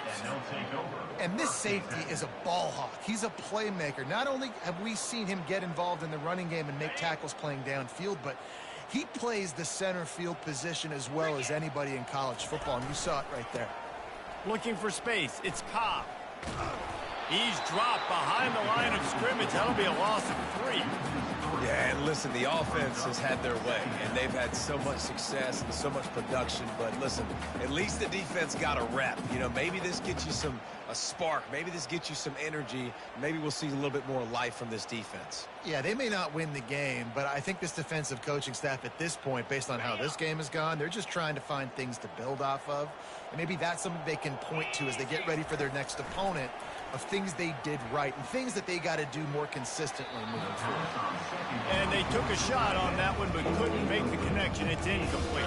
And this safety is a ball hawk. He's a playmaker. Not only have we seen him get involved in the running game and make tackles playing downfield, but he plays the center field position as well as anybody in college football, and you saw it right there. Looking for space. It's Cobb. He's dropped behind the line of scrimmage. That'll be a loss of 3. Yeah, and listen, the offense has had their way, and they've had so much success and so much production. But listen, at least the defense got a rep. You know, maybe this gets you a spark. Maybe this gets you some energy. Maybe we'll see a little bit more life from this defense. Yeah, they may not win the game, but I think this defensive coaching staff at this point, based on how this game has gone, they're just trying to find things to build off of. And maybe that's something they can point to as they get ready for their next opponent, of things they did right and things that they got to do more consistently moving forward. And they took a shot on that one but couldn't make the connection. It's incomplete.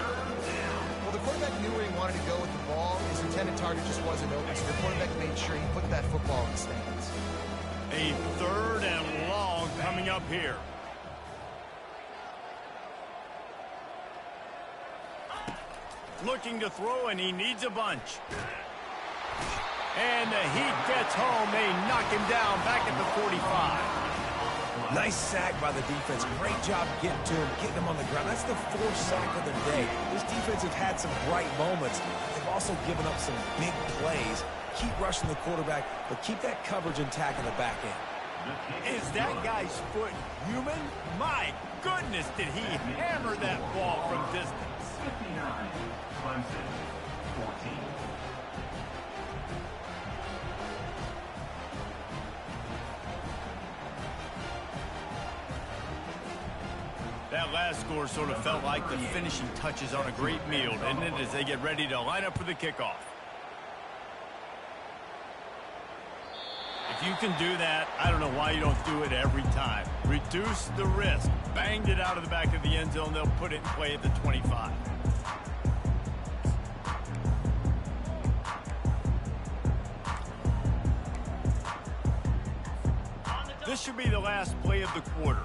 Well, the quarterback knew where he wanted to go with the ball. His intended target just wasn't open, so the quarterback made sure he put that football in the stands. A 3rd and long coming up here. Looking to throw, and he needs a bunch. And the heat gets home. They knock him down back at the 45. Nice sack by the defense. Great job getting to him, getting him on the ground. That's the 4th sack of the day. This defense have had some bright moments. They've also given up some big plays. Keep rushing the quarterback, but keep that coverage intact in the back end. Is that guy's foot human? My goodness, did he hammer that ball from distance. 59, Clemson, 14. That last score sort of felt like the finishing touches on a great meal, didn't it, as they get ready to line up for the kickoff. If you can do that, I don't know why you don't do it every time. Reduce the risk. Banged it out of the back of the end zone. They'll put it in play at the 25. This should be the last play of the quarter.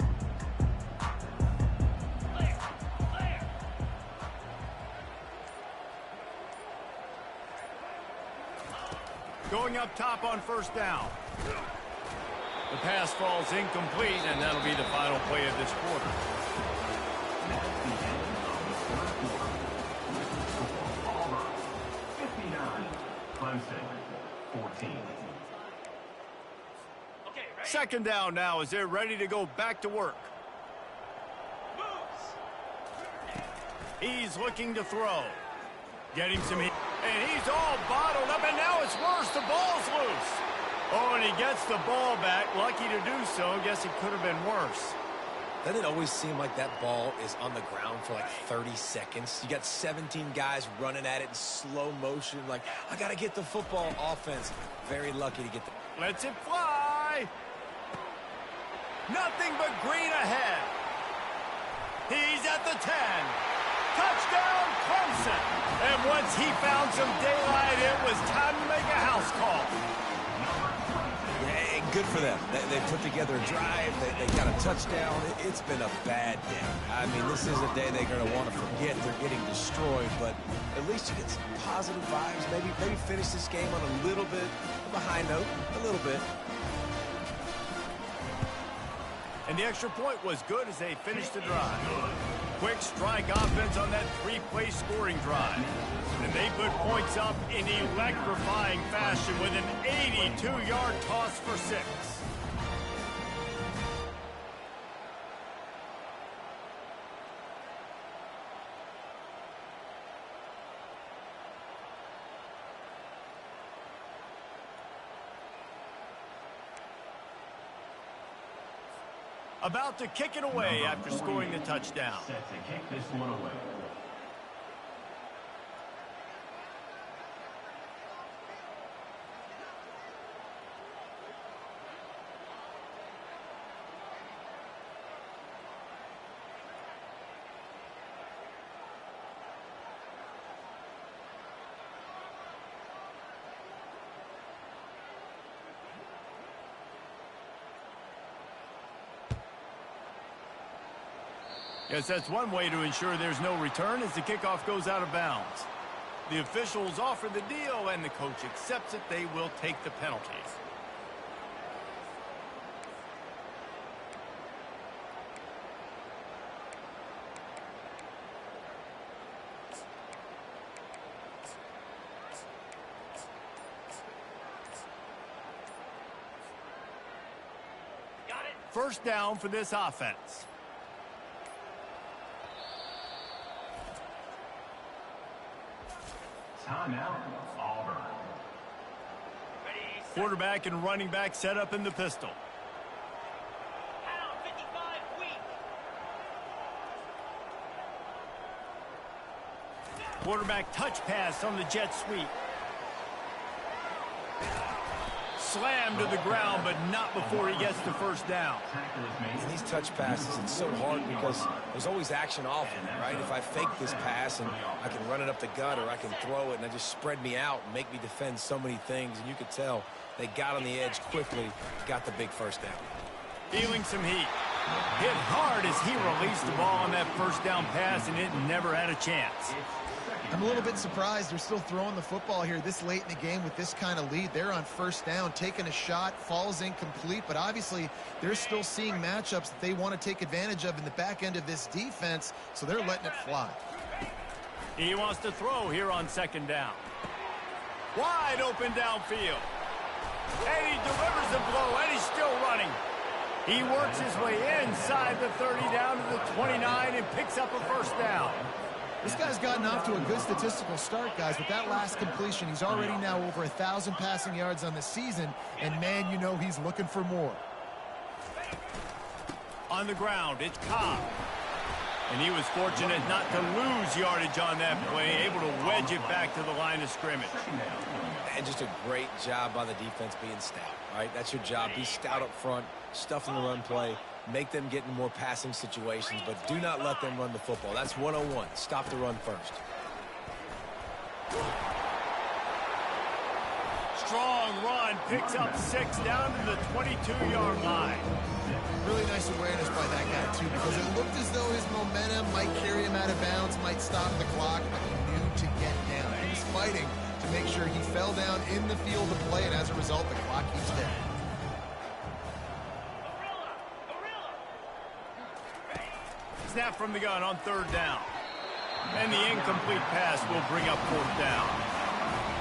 Going up top on 1st down. The pass falls incomplete, and that'll be the final play of this quarter. That's the end of the 3rd quarter. With the score, Auburn, 59, Clemson, 14. 2nd down now as they're ready to go back to work. He's looking to throw. Getting some heat. And he's all bottled up, and now it's worse. The ball's loose. Oh, and he gets the ball back. Lucky to do so. Guess it could have been worse. Doesn't it always seem like that ball is on the ground for like 30 seconds? You got 17 guys running at it in slow motion. Like, I got to get the football. Offense, very lucky to get the... Lets it fly. Nothing but green ahead. He's at the 10. Touchdown, Clemson. And once he found some daylight, it was time to make a house call. Yeah, good for them. They put together a drive. They got a touchdown. It's been a bad day. I mean, this is a day they're going to want to forget. They're getting destroyed, but at least you get some positive vibes. Maybe finish this game on a little bit of a high note, a little bit. And the extra point was good as they finished the drive. Quick strike offense on that 3-play scoring drive. And they put points up in electrifying fashion with an 82-yard toss for 6. About to kick it away after scoring the touchdown. Set to kick this one away. Yes, that's one way to ensure there's no return as the kickoff goes out of bounds. The officials offer the deal, and the coach accepts it. They will take the penalties. first down for this offense. Timeout, Auburn. Quarterback and running back set up in the pistol. Quarterback touch pass on the jet sweep. Slammed to the ground, but not before he gets the first down. And these touch passes, it's so hard because there's always action off of it, right? If I fake this pass and I can run it up the gut or I can throw it and it just spread me out and make me defend so many things. And you could tell they got on the edge quickly, got the big first down. Feeling some heat. Hit hard as he released the ball on that first down pass, and it never had a chance. I'm a little bit surprised they're still throwing the football here this late in the game with this kind of lead. They're on first down, taking a shot, falls incomplete, but obviously they're still seeing matchups that they want to take advantage of in the back end of this defense, so they're letting it fly. He wants to throw here on second down. Wide open downfield. And he delivers the blow, and he's still running. He works his way inside the 30 down to the 29 and picks up a first down. This guy's gotten off to a good statistical start, guys. With that last completion, he's already now over 1,000 passing yards on the season, and man, you know he's looking for more. On the ground, it's Cobb. And he was fortunate not to lose yardage on that play, able to wedge it back to the line of scrimmage. And just a great job by the defense being stout, right? That's your job. Be stout up front, stuff in the run play, make them get in more passing situations, but do not let them run the football. That's 101. Stop the run first. Strong run, picks up 6 down to the 22-yard line. Really nice awareness by that guy, too, because it looked as though his momentum might carry him out of bounds, might stop the clock, but he knew to get down. He was fighting to make sure he fell down in the field of play, and as a result, the clock keeps ticking. Snap from the gun on third down. And the incomplete pass will bring up fourth down.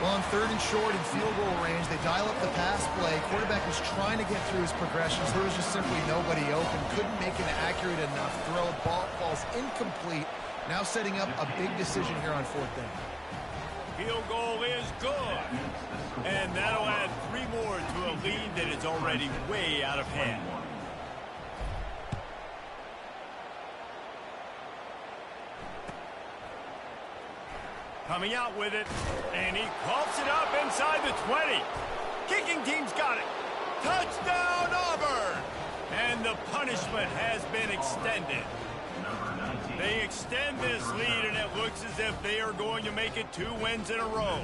Well, on third and short in field goal range, they dial up the pass play. Quarterback was trying to get through his progressions. There was just simply nobody open. Couldn't make an accurate enough throw. Ball falls incomplete. Now setting up a big decision here on fourth down. Field goal is good. And that'll add 3 more to a lead that is already way out of hand. Coming out with it, and he coughs it up inside the 20. Kicking team's got it. Touchdown, Auburn! And the punishment has been extended. They extend this lead, and it looks as if they are going to make it 2 wins in a row.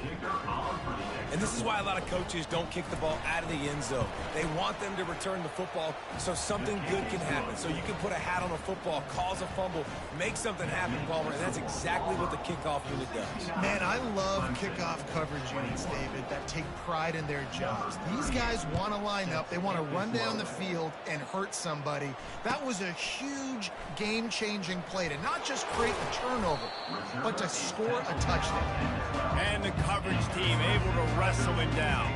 And this is why a lot of coaches don't kick the ball out of the end zone. They want them to return the football so something good can happen. So you can put a hat on a football, cause a fumble, make something happen, Palmer, and that's exactly what the kickoff unit does. Man, I love kickoff coverage units, David, that take pride in their jobs. These guys want to line up. They want to run down the field and hurt somebody. That was a huge game-changing play to not just create a turnover, but to score a touchdown. And the coverage team able to wrestle him down.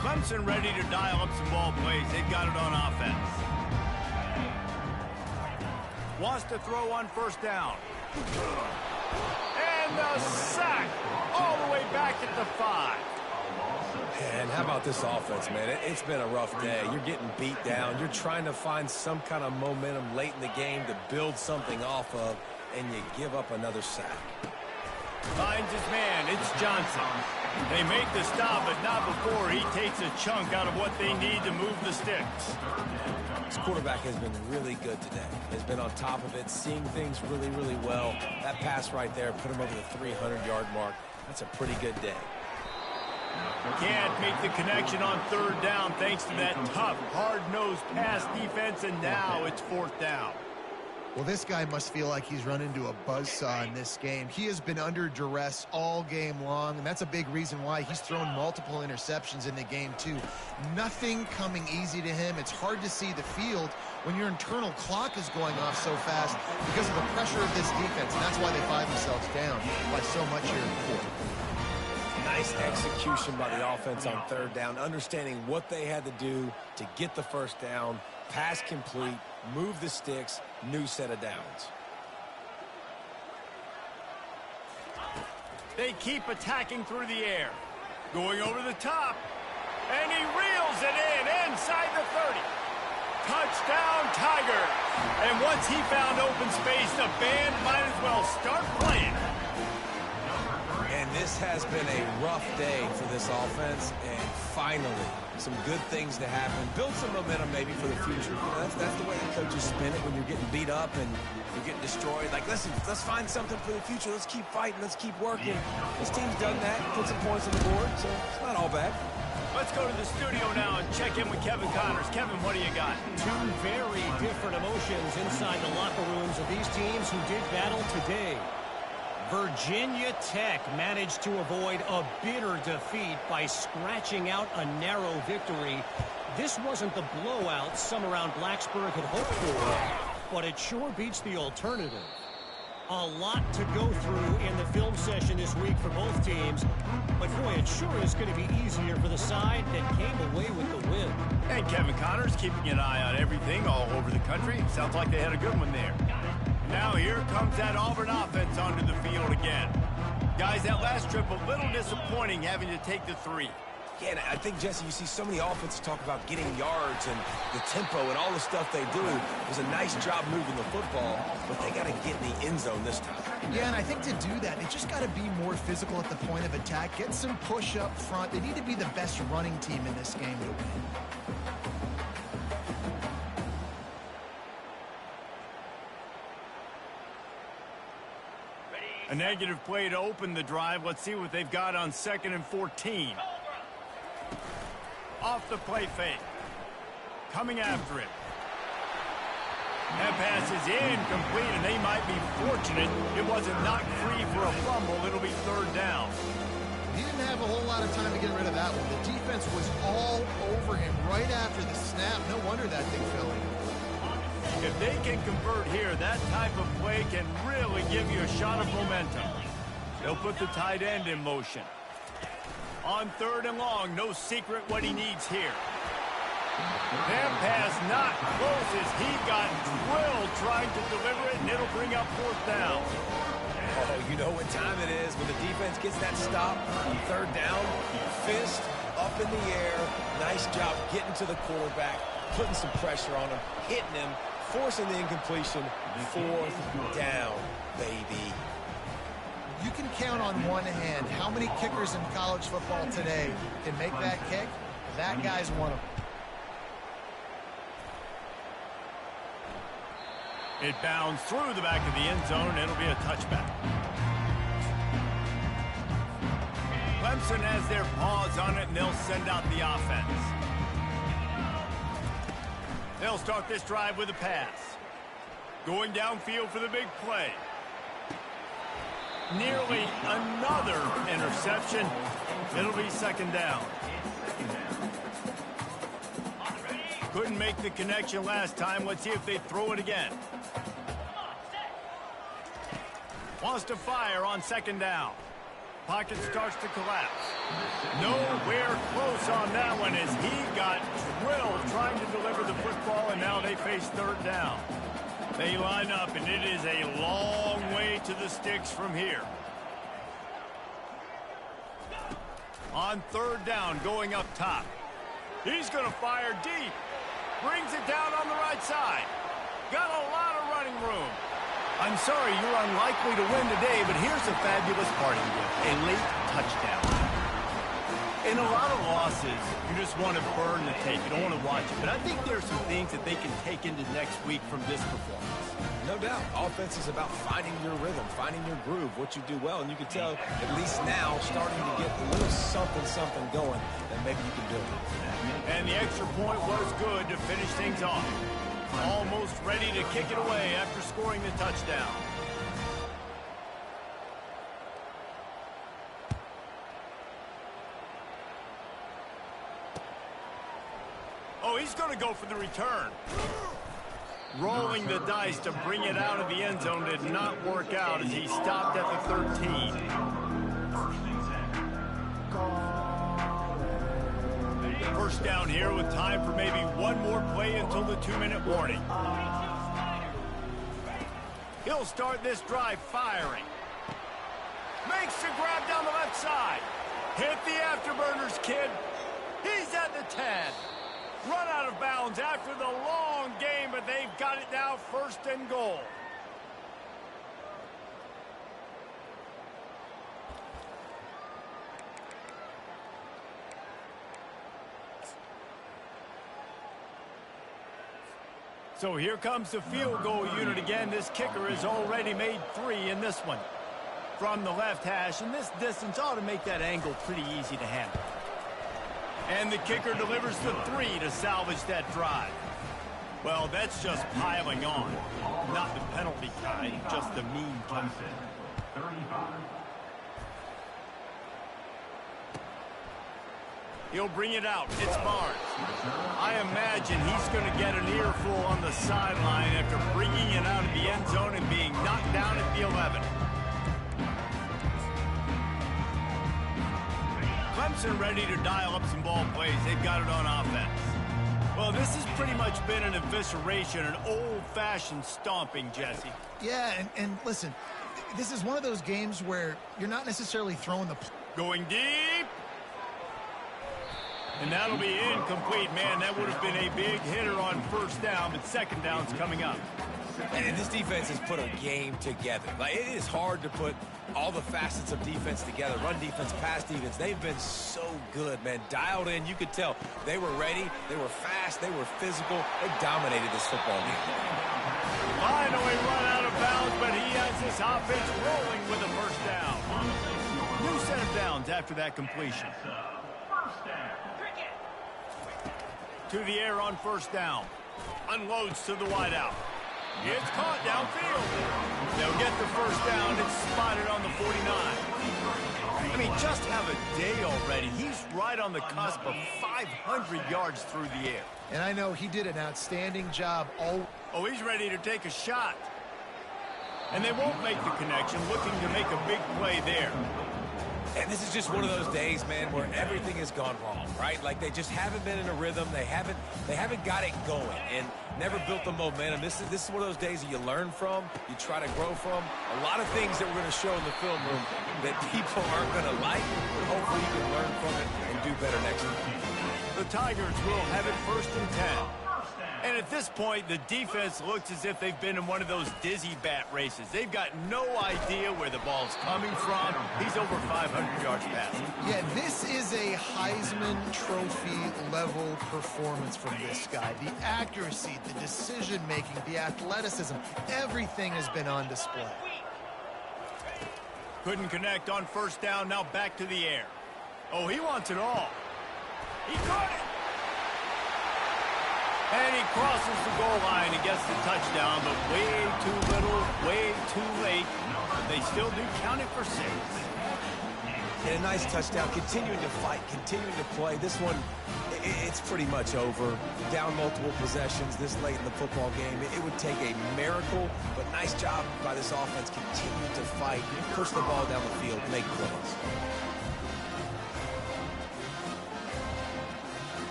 Clemson ready to dial up some ball plays. They've got it on offense. Wants to throw on first down. And the sack all the way back at the 5. And how about this offense, man? It's been a rough day. You're getting beat down. You're trying to find some kind of momentum late in the game to build something off of, and you give up another sack. Finds his man. It's Johnson. They make the stop, but not before he takes a chunk out of what they need to move the sticks. This quarterback has been really good today. Has been on top of it, seeing things really, really well. That pass right there put him over the 300-yard mark. That's a pretty good day. Can't make the connection on third down thanks to that tough, hard-nosed pass defense, and now it's fourth down. Well, this guy must feel like he's run into a buzzsaw in this game. He has been under duress all game long, and that's a big reason why he's thrown multiple interceptions in the game, too. Nothing coming easy to him. It's hard to see the field when your internal clock is going off so fast because of the pressure of this defense, and that's why they find themselves down by so much here in the fourth. Nice execution by the offense on third down, understanding what they had to do to get the first down, pass complete, move the sticks, new set of downs. They keep attacking through the air. Going over the top. And he reels it in inside the 30. Touchdown, Tiger. And once he found open space, the band might as well start playing. And this has been a rough day for this offense, and finally, some good things to happen. Build some momentum maybe for the future. You know, that's the way the coaches spin it when you're getting beat up and you're getting destroyed. Like, listen, let's find something for the future. Let's keep fighting. Let's keep working. This team's done that, put some points on the board, so it's not all bad. Let's go to the studio now and check in with Kevin Connors. Kevin, what do you got? Two very different emotions inside the locker rooms of these teams who did battle today. Virginia Tech managed to avoid a bitter defeat by scratching out a narrow victory. This wasn't the blowout some around Blacksburg had hoped for, but it sure beats the alternative. A lot to go through in the film session this week for both teams, but boy, it sure is going to be easier for the side that came away with the win. And Kevin Connors keeping an eye on everything all over the country. Sounds like they had a good one there. Now here comes that Auburn offense onto the field again. Guys, that last trip a little disappointing having to take the 3. Yeah, and I think, Jesse, you see so many offenses talk about getting yards and the tempo and all the stuff they do. It was a nice job moving the football, but they got to get in the end zone this time. Yeah, and I think to do that, they just got to be more physical at the point of attack, get some push up front. They need to be the best running team in this game to win. A negative play to open the drive. Let's see what they've got on 2nd and 14. Off the play fake. Coming after it. That pass is incomplete, and they might be fortunate it wasn't knocked free for a fumble. It'll be 3rd down. He didn't have a whole lot of time to get rid of that one. The defense was all over him right after the snap. No wonder that thing fell in. If they can convert here, that type of play can really give you a shot of momentum. They'll put the tight end in motion. On 3rd and long, no secret what he needs here. That pass not close as he got drilled trying to deliver it, and it'll bring up 4th down. Oh, you know what time it is. When the defense gets that stop on 3rd down, fist up in the air. Nice job getting to the quarterback, putting some pressure on him, hitting him, forcing the incompletion. 4th down, baby. You can count on one hand how many kickers in college football today can make that kick. That guy's one of them. It bounds through the back of the end zone. It'll be a touchback. Clemson has their paws on it, and they'll send out the offense. They'll start this drive with a pass. Going downfield for the big play. Nearly another interception. It'll be 2nd down. Couldn't make the connection last time. Let's see if they throw it again. Wants to fire on 2nd down. Pocket starts to collapse. Nowhere close on that one as he got drilled trying to deliver the football, and now they face 3rd down. They line up, and it is a long way to the sticks from here. On 3rd down, going up top. He's going to fire deep. Brings it down on the right side. Got a lot of running room. I'm sorry you're unlikely to win today, but here's a fabulous parting gift. A late touchdown. In a lot of losses, you just want to burn the tape. You don't want to watch it. But I think there's some things that they can take into next week from this performance. No doubt. Offense is about finding your rhythm, finding your groove, what you do well. And you can tell, at least now, starting to get a little something going, that maybe you can do it. And the extra point was good to finish things off. Almost ready to kick it away after scoring the touchdown. Oh, he's going to go for the return. Rolling the dice to bring it out of the end zone did not work out as he stopped at the 13. First down here with time for maybe one more play until the 2-minute warning. He'll start this drive firing. Makes the grab down the left side. Hit the afterburners, kid. He's at the 10. Run out of bounds after the long game, but they've got it now, 1st and goal. So here comes the field goal unit again. This kicker has already made 3 in this one. From the left hash, and this distance ought to make that angle pretty easy to handle. And the kicker delivers the 3 to salvage that drive. Well, that's just piling on. Not the penalty kind, just the mean kind. 35. He'll bring it out. It's Barnes. I imagine he's going to get an earful on the sideline after bringing it out of the end zone and being knocked down at the 11. Clemson ready to dial up some ball plays. They've got it on offense. Well, this has pretty much been an evisceration, an old-fashioned stomping, Jesse. Yeah, and listen, this is one of those games where you're not necessarily throwing the... Going deep. And that'll be incomplete. Man, that would have been a big hitter on 1st down, but 2nd down's coming up. And this defense has put a game together. Like, it is hard to put all the facets of defense together. Run defense, pass defense. They've been so good, man. Dialed in. You could tell they were ready. They were fast. They were physical. They dominated this football game. Finally run out of bounds, but he has this offense rolling with a 1st down. New set of downs after that completion. To the air on 1st down. Unloads to the wideout. It's caught downfield. They'll get the 1st down. It's spotted on the 49. I mean, just have a day already. He's right on the cusp of 500 yards through the air. And I know he did an outstanding job. Oh, he's ready to take a shot. And they won't make the connection, looking to make a big play there. And this is just one of those days, man, where everything has gone wrong, right? Like, they just haven't been in a rhythm. They haven't got it going and never built the momentum. This is one of those days that you learn from, you try to grow from. A lot of things that we're going to show in the film room that people aren't going to like, but hopefully you can learn from it and do better next time. The Tigers will have it 1st and 10. And at this point, the defense looks as if they've been in one of those dizzy bat races. They've got no idea where the ball's coming from. He's over 500 yards passing. Yeah, this is a Heisman Trophy level performance from this guy. The accuracy, the decision-making, the athleticism, everything has been on display. Couldn't connect on 1st down, now back to the air. Oh, he wants it all. He caught it. And he crosses the goal line and gets the touchdown, but way too little, way too late. But they still do count it for 6. And a nice touchdown, continuing to fight, continuing to play. This one, it's pretty much over. Down multiple possessions this late in the football game. It would take a miracle, but nice job by this offense. Continue to fight, push the ball down the field, make plays.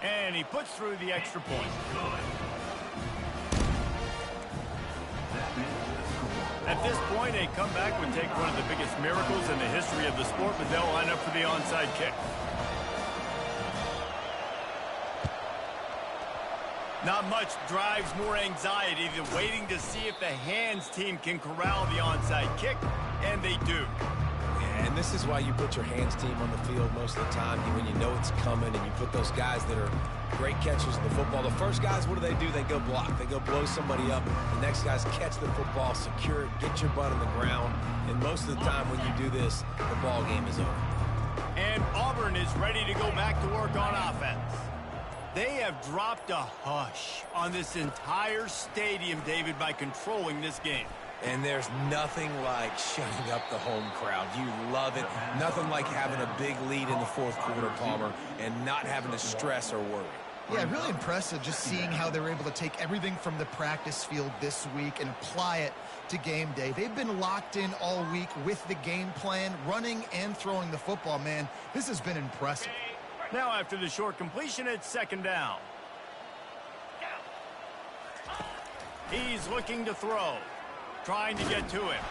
And he puts through the extra point. At this point, a comeback would take one of the biggest miracles in the history of the sport, but they'll line up for the onside kick. Not much drives more anxiety than waiting to see if the hands team can corral the onside kick, and they do. And this is why you put your hands team on the field most of the time when you know it's coming, and you put those guys that are great catchers of the football. The first guys, what do? They go block. They go blow somebody up. The next guys catch the football, secure it, get your butt on the ground. And most of the time when you do this, the ball game is over. And Auburn is ready to go back to work on offense. They have dropped a hush on this entire stadium, David, by controlling this game. And there's nothing like shutting up the home crowd. You love it. Nothing like having a big lead in the fourth quarter, Palmer, and not having to stress or worry. Yeah, really impressive just seeing how they were able to take everything from the practice field this week and apply it to game day. They've been locked in all week with the game plan, running and throwing the football. Man, this has been impressive. Now after the short completion, it's second down. He's looking to throw, trying to get to it.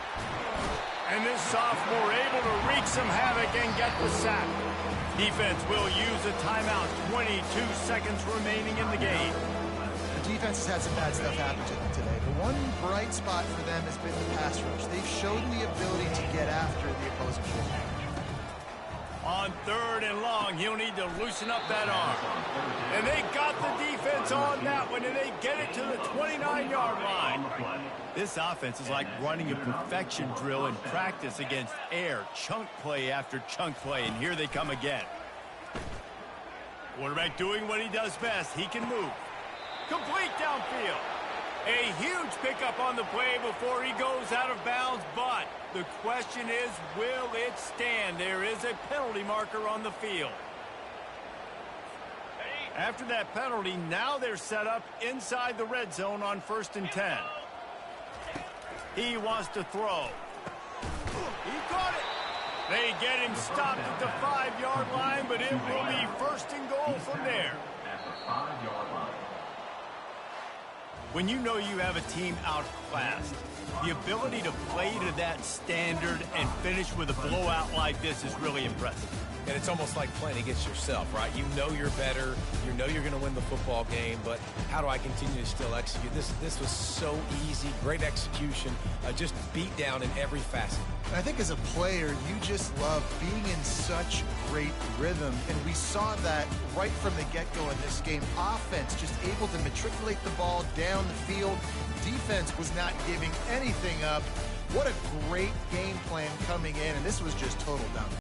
And this sophomore able to wreak some havoc and get the sack. Defense will use a timeout. 22 seconds remaining in the game. The defense has had some bad stuff happen to them today. The one bright spot for them has been the pass rush. They've shown the ability to get after the opposing quarterback. On third and long, he'll need to loosen up that arm. And they got the defense on that one, and they get it to the 29-yard line. This offense is like running a perfection drill in practice against air, chunk play after chunk play, and here they come again. Quarterback doing what he does best. He can move. Complete downfield. A huge pickup on the play before he goes out of bounds, but the question is, will it stand? There is a penalty marker on the field. After that penalty, now they're set up inside the red zone on 1st and 10. He wants to throw. He caught it. They get him stopped at the 5-yard line, but it will be 1st and goal from there. At the 5-yard line. When you know you have a team outclassed, the ability to play to that standard and finish with a blowout like this is really impressive. And it's almost like playing against yourself, right? You know you're better. You know you're going to win the football game, but how do I continue to still execute? This was so easy, great execution, just beat down in every facet. I think as a player, you just love being in such great rhythm, and we saw that right from the get-go in this game. Offense just able to matriculate the ball down the field. Defense was not giving anything up. What a great game plan coming in, and this was just total dominance.